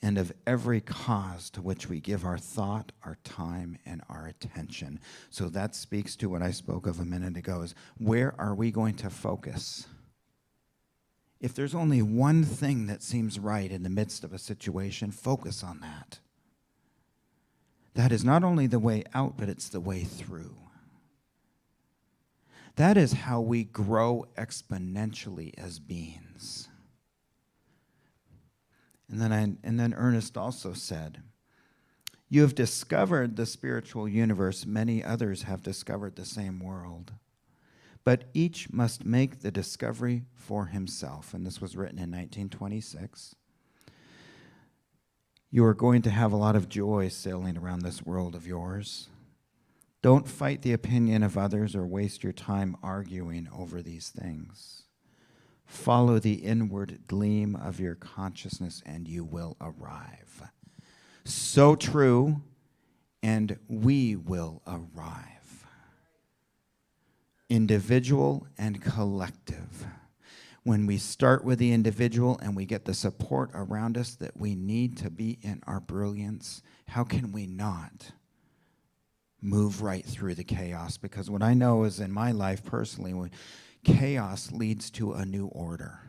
and of every cause to which we give our thought, our time, and our attention. So that speaks to what I spoke of a minute ago, is where are we going to focus? If there's only one thing that seems right in the midst of a situation, focus on that. That is not only the way out, but it's the way through. That is how we grow exponentially as beings. And then Ernest also said, you have discovered the spiritual universe. Many others have discovered the same world. But each must make the discovery for himself. And this was written in 1926. You are going to have a lot of joy sailing around this world of yours. Don't fight the opinion of others or waste your time arguing over these things. Follow the inward gleam of your consciousness and you will arrive. So true, and we will arrive. Individual and collective. When we start with the individual and we get the support around us that we need to be in our brilliance, how can we not move right through the chaos? Because what I know is in my life personally, when chaos leads to a new order.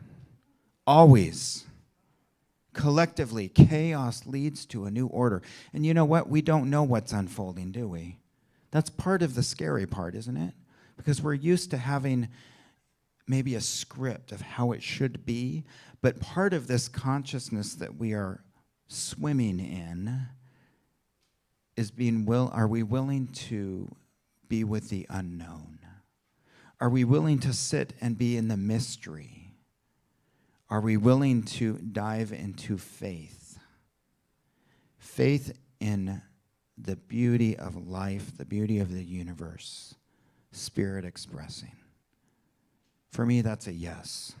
Always. Collectively, chaos leads to a new order. And you know what? We don't know what's unfolding, do we? That's part of the scary part, isn't it? Because we're used to having maybe a script of how it should be, but part of this consciousness that we are swimming in is are we willing to be with the unknown? Are we willing to sit and be in the mystery? Are we willing to dive into faith? Faith in the beauty of life, the beauty of the universe. Spirit expressing. For me, that's a yes.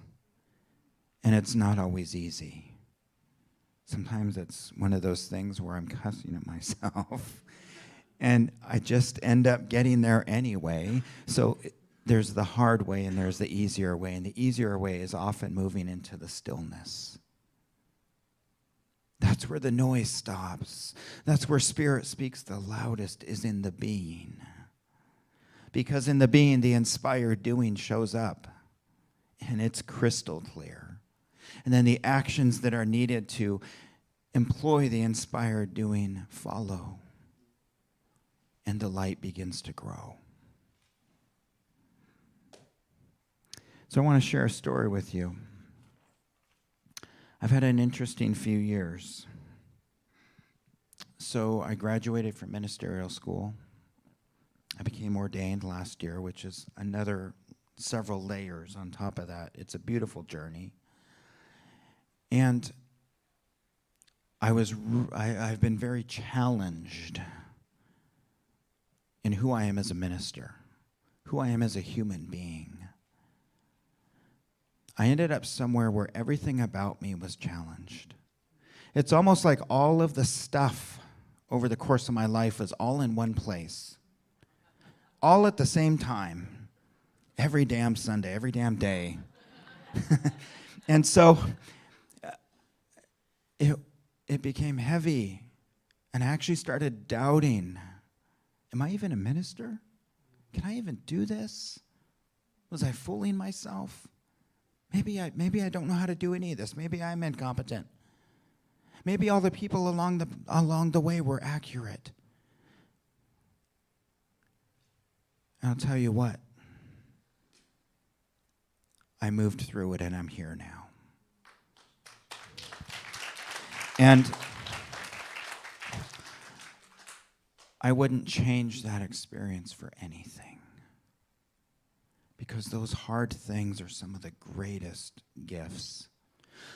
And it's not always easy. Sometimes it's one of those things where I'm cussing at myself. And I just end up getting there anyway. So there's the hard way and there's the easier way. And the easier way is often moving into the stillness. That's where the noise stops. That's where Spirit speaks the loudest, is in the being. Because in the being, the inspired doing shows up, and it's crystal clear. And then the actions that are needed to employ the inspired doing follow, and the light begins to grow. So I want to share a story with you. I've had an interesting few years. So I graduated from ministerial school. I became ordained last year, which is another several layers on top of that. It's a beautiful journey. And I've been very challenged in who I am as a minister, who I am as a human being. I ended up somewhere where everything about me was challenged. It's almost like all of the stuff over the course of my life was all in one place. All at the same time, every damn Sunday, every damn day. And so it became heavy, and I actually started doubting, am I even a minister? Can I even do this? Was I fooling myself? Maybe I don't know how to do any of this. Maybe I'm incompetent. Maybe all the people along the way were accurate. And I'll tell you what, I moved through it and I'm here now. And I wouldn't change that experience for anything. Because those hard things are some of the greatest gifts.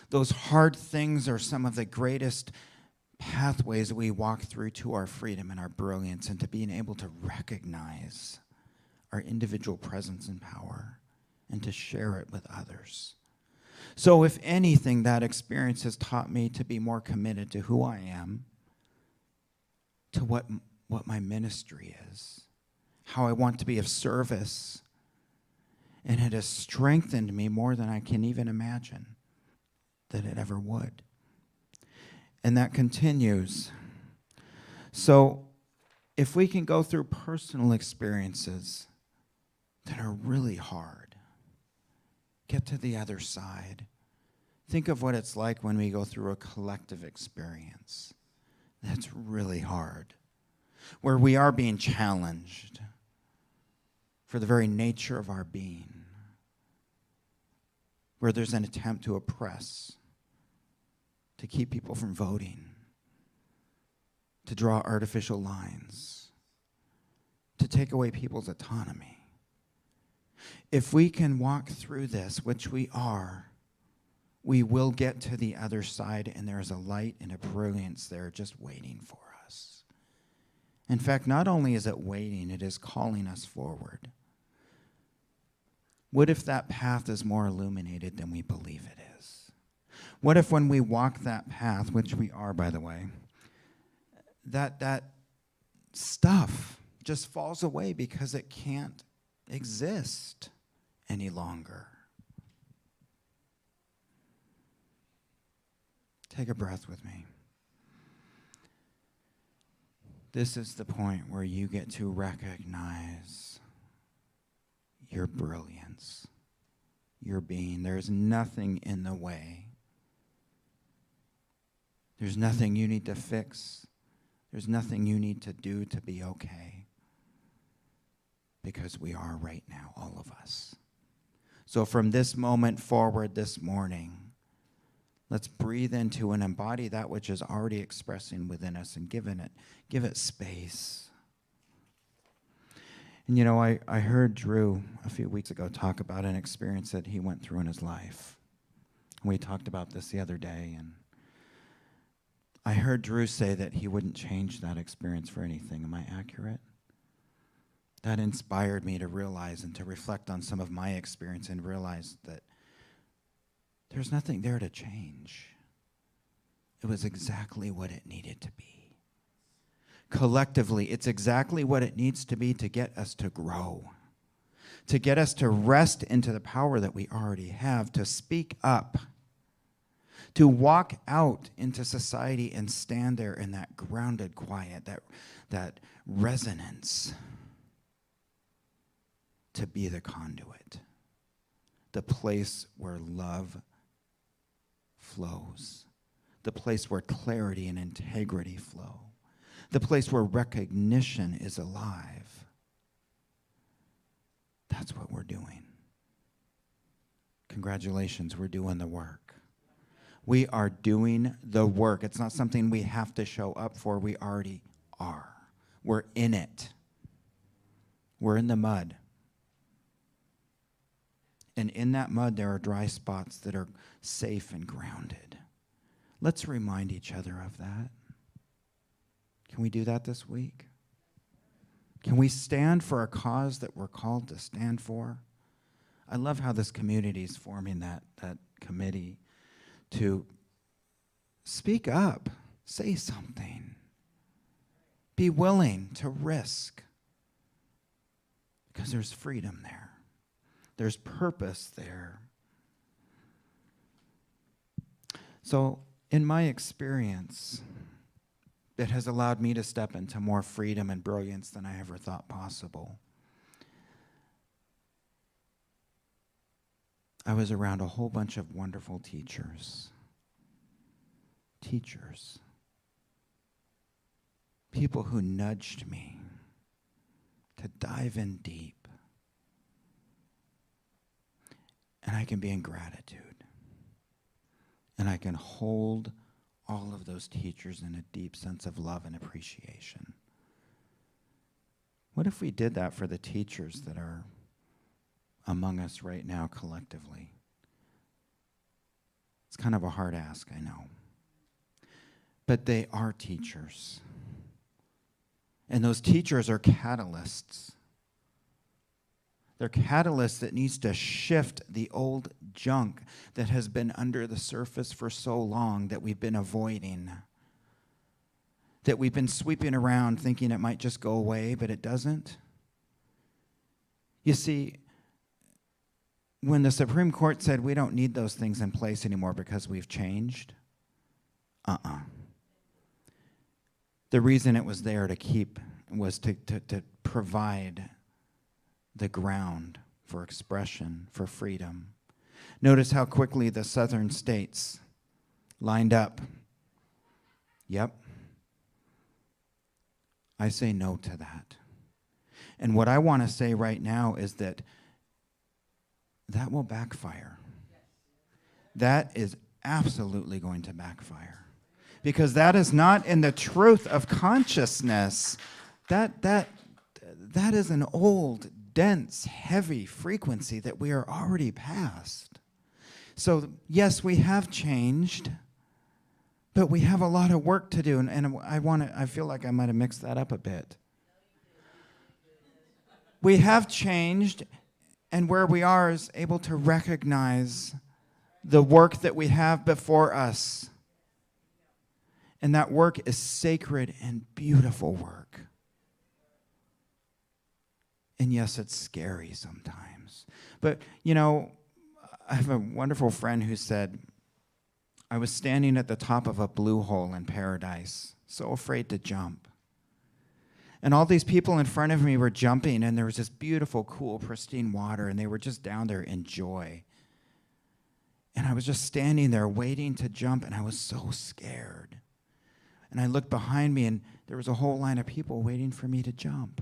Those hard things are some of the greatest pathways we walk through to our freedom and our brilliance and to being able to recognize our individual presence and power and to share it with others. So if anything, that experience has taught me to be more committed to who I am, to what my ministry is, how I want to be of service. And it has strengthened me more than I can even imagine that it ever would. And that continues. So if we can go through personal experiences that are really hard, get to the other side. Think of what it's like when we go through a collective experience that's really hard, where we are being challenged for the very nature of our being, where there's an attempt to oppress, to keep people from voting, to draw artificial lines, to take away people's autonomy. If we can walk through this, which we are, we will get to the other side, and there is a light and a brilliance there just waiting for us. In fact, not only is it waiting, it is calling us forward. What if that path is more illuminated than we believe it is? What if when we walk that path, which we are, by the way, that stuff just falls away because it can't exist any longer? Take a breath with me. This is the point where you get to recognize your brilliance, your being. There's nothing in the way. There's nothing you need to fix. There's nothing you need to do to be okay. Because we are right now, all of us. So from this moment forward this morning, let's breathe into and embody that which is already expressing within us and give it space. And you know, I heard Drew a few weeks ago talk about an experience that he went through in his life. We talked about this the other day, and I heard Drew say that he wouldn't change that experience for anything. Am I accurate? That inspired me to realize and to reflect on some of my experience and realize that there's nothing there to change. It was exactly what it needed to be. Collectively, it's exactly what it needs to be to get us to grow, to get us to rest into the power that we already have, to speak up, to walk out into society and stand there in that grounded quiet, that resonance, to be the conduit, the place where love flows, the place where clarity and integrity flow, the place where recognition is alive. That's what we're doing. Congratulations, we're doing the work. We are doing the work. It's not something we have to show up for. We already are. We're in it. We're in the mud. And in that mud, there are dry spots that are safe and grounded. Let's remind each other of that. Can we do that this week? Can we stand for a cause that we're called to stand for? I love how this community is forming that committee to speak up, say something, be willing to risk, because there's freedom there. There's purpose there. So, in my experience, it has allowed me to step into more freedom and brilliance than I ever thought possible. I was around a whole bunch of wonderful teachers, people who nudged me to dive in deep. And I can be in gratitude. And I can hold all of those teachers in a deep sense of love and appreciation? What if we did that for the teachers that are among us right now collectively? It's kind of a hard ask, I know. But they are teachers. And those teachers are catalysts. They're catalysts that needs to shift the old junk that has been under the surface for so long that we've been avoiding, that we've been sweeping around thinking it might just go away, but it doesn't. You see, when the Supreme Court said we don't need those things in place anymore because we've changed, the reason it was there to keep was to provide the ground for expression, for freedom. Notice how quickly the southern states lined up. Yep. I say no to that. And what I want to say right now is that will backfire. That is absolutely going to backfire. Because that is not in the truth of consciousness. That is an old, dense, heavy frequency that we are already past. So, yes, we have changed, but we have a lot of work to do, and I feel like I might have mixed that up a bit. We have changed, and where we are is able to recognize the work that we have before us. And that work is sacred and beautiful work. And yes, it's scary sometimes. But, you know, I have a wonderful friend who said, I was standing at the top of a blue hole in paradise, so afraid to jump. And all these people in front of me were jumping, and there was this beautiful, cool, pristine water, and they were just down there in joy. And I was just standing there waiting to jump, and I was so scared. And I looked behind me, and there was a whole line of people waiting for me to jump.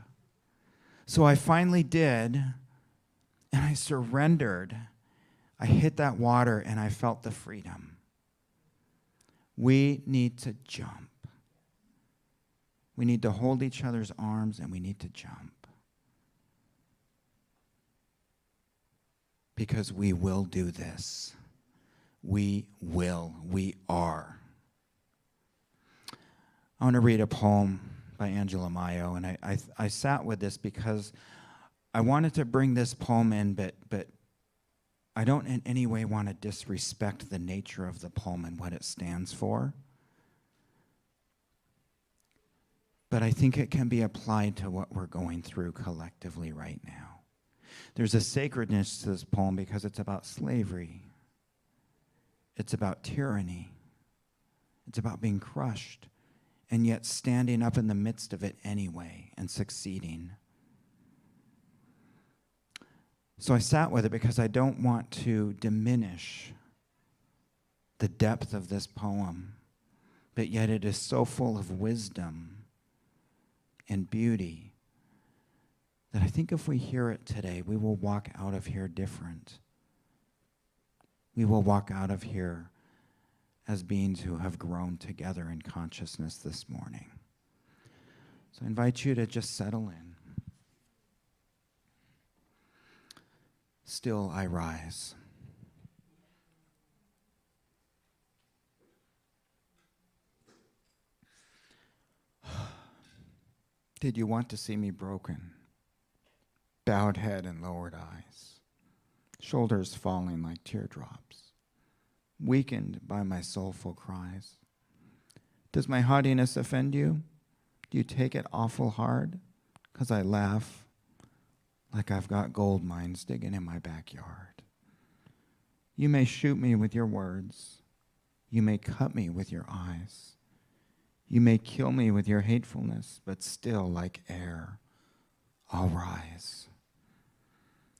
So I finally did, and I surrendered. I hit that water, and I felt the freedom. We need to jump. We need to hold each other's arms, and we need to jump. Because we will do this. We will. We are. I want to read a poem by Angela Mayo, and I sat with this because I wanted to bring this poem in, but I don't in any way want to disrespect the nature of the poem and what it stands for. But I think it can be applied to what we're going through collectively right now. There's a sacredness to this poem because it's about slavery. It's about tyranny. It's about being crushed, and yet standing up in the midst of it anyway and succeeding. So I sat with it because I don't want to diminish the depth of this poem, but yet it is so full of wisdom and beauty that I think if we hear it today, we will walk out of here different. We will walk out of here as beings who have grown together in consciousness this morning. So I invite you to just settle in. Still I rise. Did you want to see me broken? Bowed head and lowered eyes, shoulders falling like teardrops, weakened by my soulful cries. Does my haughtiness offend you? Do you take it awful hard? 'Cause I laugh like I've got gold mines digging in my backyard. You may shoot me with your words. You may cut me with your eyes. You may kill me with your hatefulness, but still, like air, I'll rise.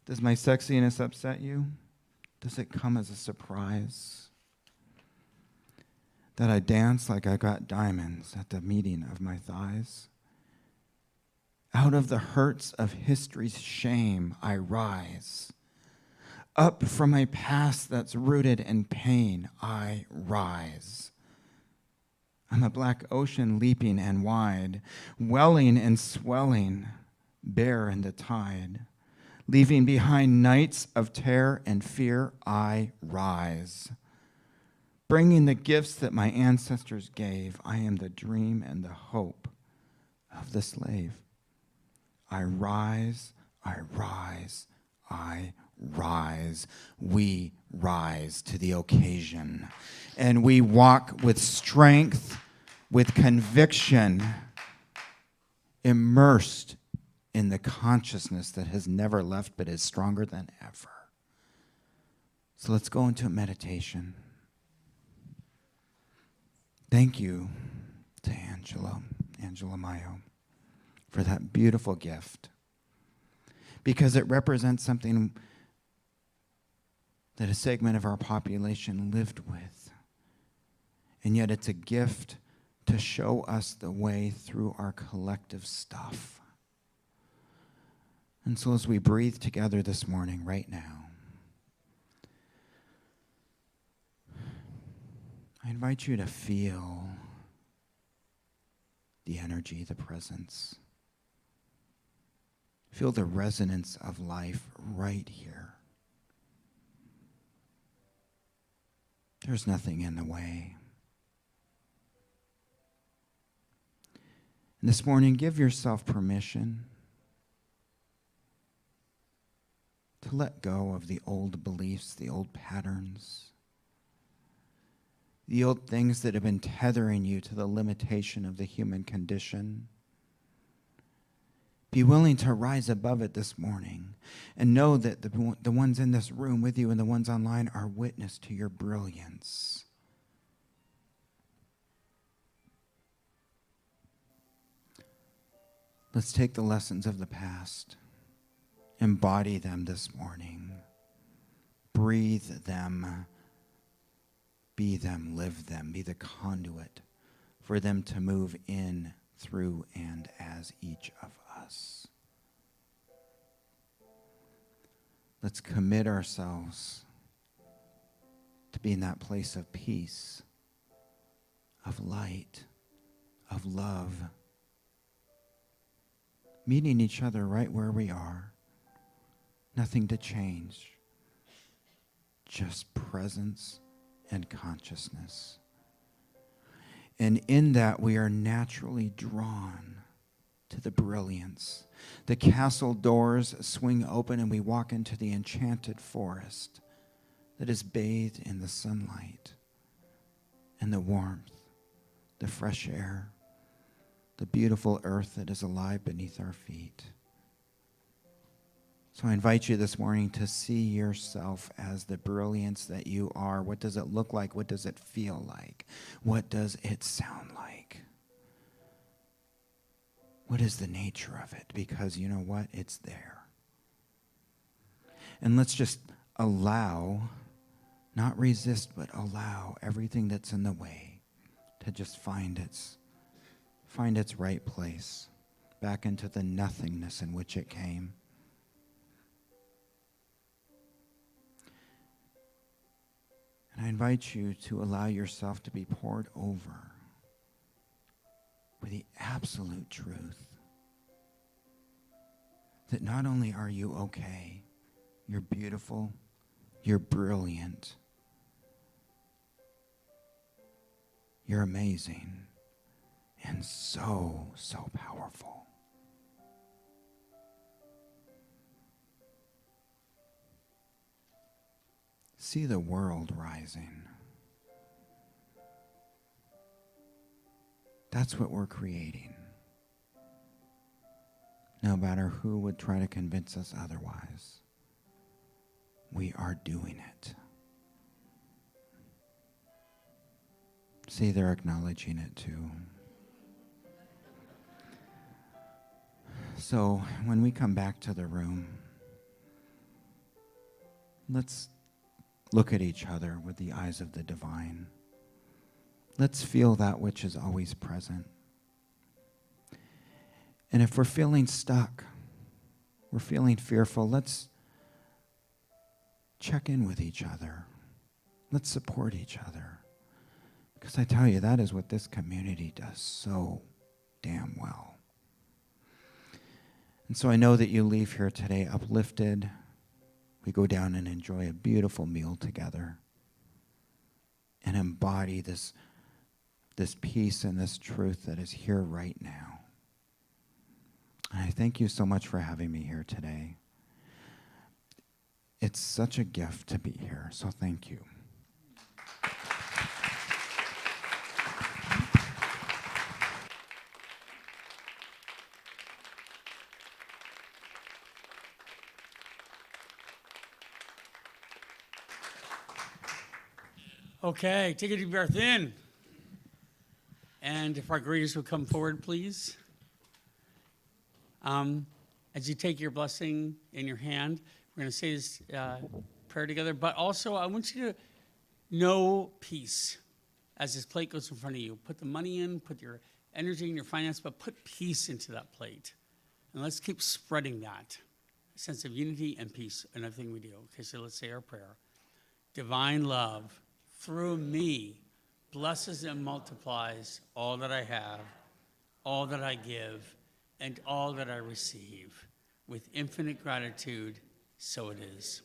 Does my sexiness upset you? Does it come as a surprise? That I dance like I got diamonds at the meeting of my thighs? Out of the hurts of history's shame, I rise. Up from my past that's rooted in pain, I rise. I'm a black ocean leaping and wide, welling and swelling, bare in the tide. Leaving behind nights of terror and fear, I rise. Bringing the gifts that my ancestors gave, I am the dream and the hope of the slave. I rise, I rise, I rise. We rise to the occasion. And we walk with strength, with conviction, immersed in the consciousness that has never left but is stronger than ever. So let's go into a meditation. Thank you to Angela Mayo, for that beautiful gift, because it represents something that a segment of our population lived with, and yet it's a gift to show us the way through our collective stuff. And so as we breathe together this morning, right now, I invite you to feel the energy, the presence. Feel the resonance of life right here. There's nothing in the way. And this morning, give yourself permission to let go of the old beliefs, the old patterns, the old things that have been tethering you to the limitation of the human condition. Be willing to rise above it this morning and know that the ones in this room with you and the ones online are witness to your brilliance. Let's take the lessons of the past, embody them this morning, breathe them, be them, live them, be the conduit for them to move in, through, and as each of us. Let's commit ourselves to be in that place of peace, of light, of love, meeting each other right where we are. Nothing to change, just presence and consciousness. And in that, we are naturally drawn to the brilliance. The castle doors swing open and we walk into the enchanted forest that is bathed in the sunlight and the warmth, the fresh air, the beautiful earth that is alive beneath our feet. So I invite you this morning to see yourself as the brilliance that you are. What does it look like? What does it feel like? What does it sound like? What is the nature of it? Because you know what? It's there. And let's just allow, not resist, but allow everything that's in the way to just find its right place, back into the nothingness in which it came. And I invite you to allow yourself to be poured over with the absolute truth that not only are you okay, you're beautiful, you're brilliant, you're amazing, and so, so powerful. See the world rising. That's what we're creating. No matter who would try to convince us otherwise, we are doing it. See, they're acknowledging it too. So when we come back to the room, let's look at each other with the eyes of the divine. Let's feel that which is always present. And if we're feeling stuck, we're feeling fearful, let's check in with each other. Let's support each other. Because I tell you, that is what this community does so damn well. And so I know that you leave here today uplifted. We go down and enjoy a beautiful meal together and embody this peace and this truth that is here right now. And I thank you so much for having me here today. It's such a gift to be here, so thank you. Okay, take a deep breath in. And if our greeters would come forward, please. As you take your blessing in your hand, we're going to say this prayer together. But also, I want you to know peace as this plate goes in front of you. Put the money in, put your energy and your finance, but put peace into that plate. And let's keep spreading that sense of unity and peace in everything we do. Okay, so let's say our prayer. Divine love, through me, blesses and multiplies all that I have, all that I give, and all that I receive. With infinite gratitude, so it is.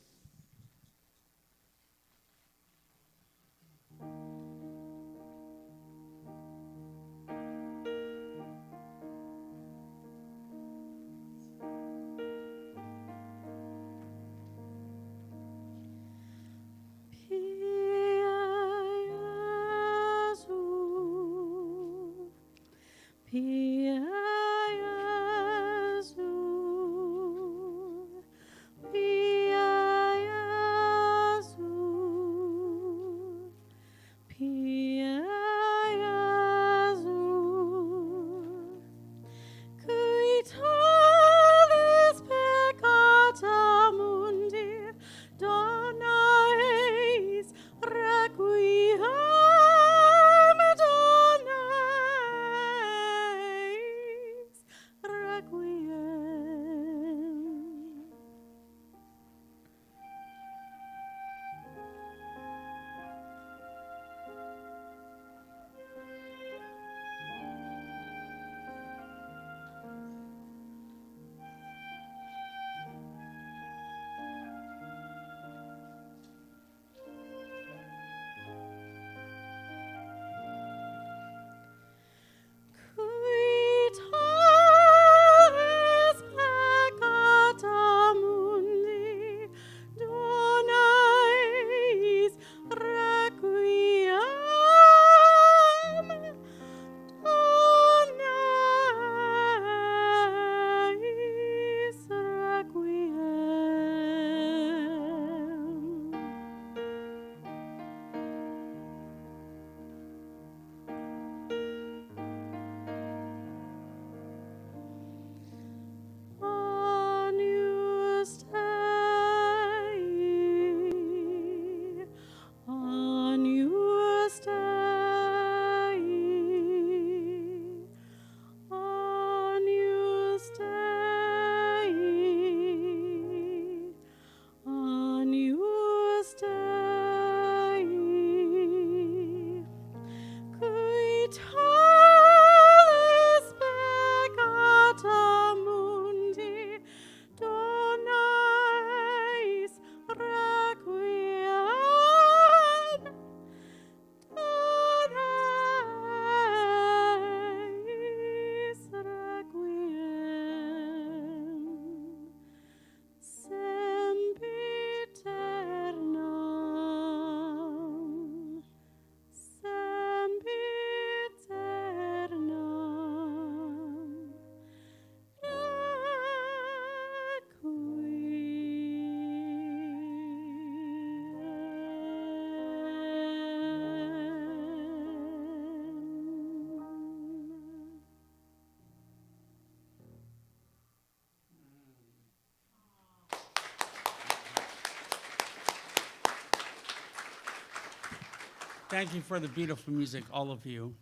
Thank you for the beautiful music, all of you.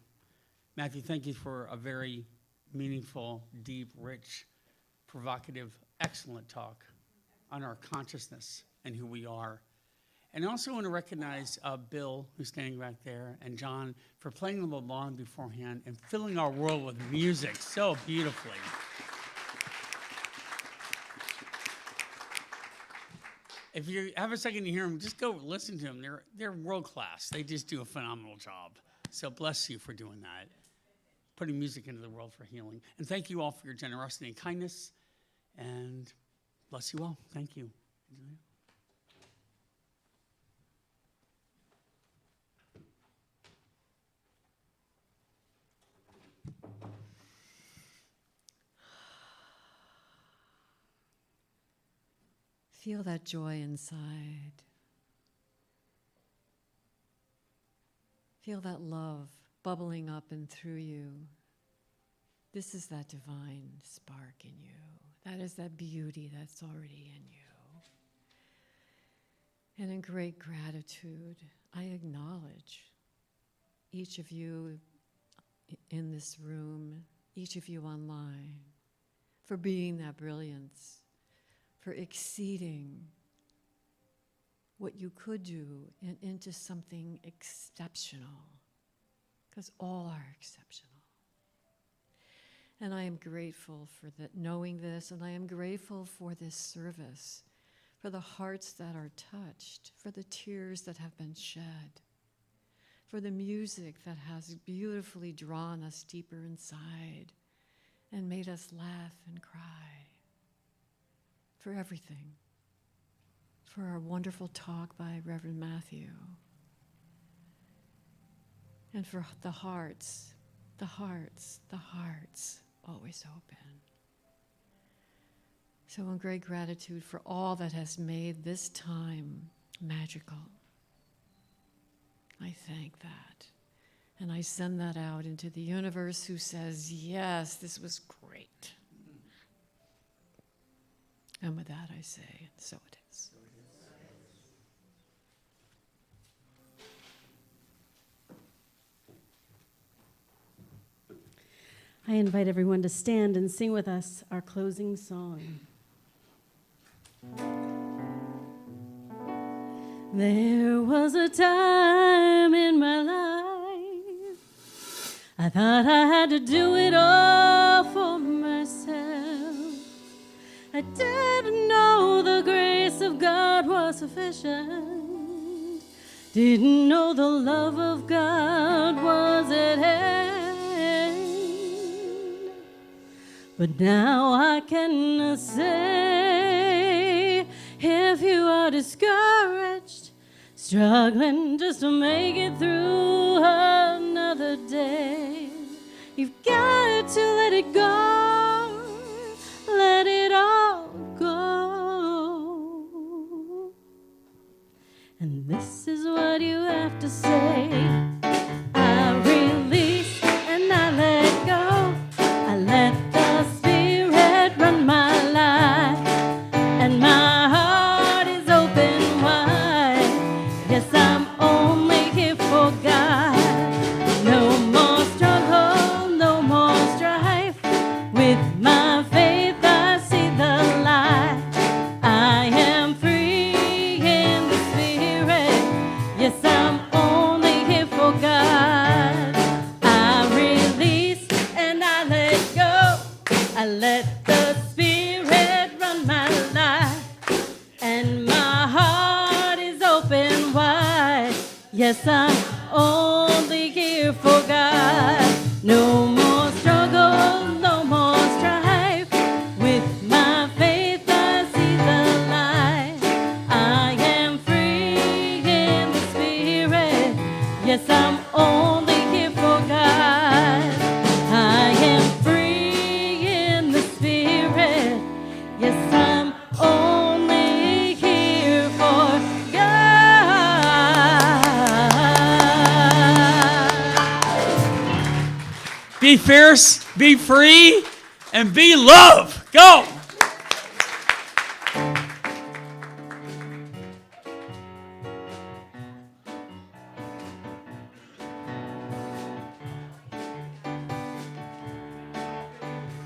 Matthew, thank you for a very meaningful, deep, rich, provocative, excellent talk on our consciousness and who we are. And I also want to recognize Bill, who's standing back there, and John for playing them along beforehand and filling our world with music so beautifully. If you have a second to hear them, just go listen to them. They're world class. They just do a phenomenal job. So bless you for doing that, putting music into the world for healing. And thank you all for your generosity and kindness. And bless you all. Thank you. Feel that joy inside. Feel that love bubbling up and through you. This is that divine spark in you. That is that beauty that's already in you. And in great gratitude, I acknowledge each of you in this room, each of you online, for being that brilliance, for exceeding what you could do and into something exceptional, because all are exceptional. And I am grateful for that, knowing this, and I am grateful for this service, for the hearts that are touched, for the tears that have been shed, for the music that has beautifully drawn us deeper inside and made us laugh and cry, for everything, for our wonderful talk by Reverend Matthew, and for the hearts always open. So in great gratitude for all that has made this time magical, I thank that. And I send that out into the universe who says, yes, this was great. And with that I say, so it is. I invite everyone to stand and sing with us our closing song. There was a time in my life I thought I had to do it all for myself. I didn't know the grace of God was sufficient. Didn't know the love of God was at hand. But now I can say, if you are discouraged, struggling just to make it through another day, you've got to let it go, let it all go. And this is what you have to say: I release and I let go. I let the Spirit run my life, and my heart is open wide. Yes, I'm only here for God. No more struggle, no more strife. With my faith I see the light. I am free in the Spirit. Yes, I'm only here for God. I release and I let go. I let the Spirit run my life, and my heart is open wide. Yes, I'm only here for God. No more struggle, no more strife. With my faith I see the light. I am free in the Spirit. Yes, I'm only here for God. I am free in the Spirit. Yes, I'm only here for God. Be fierce, be free, and be love. Go!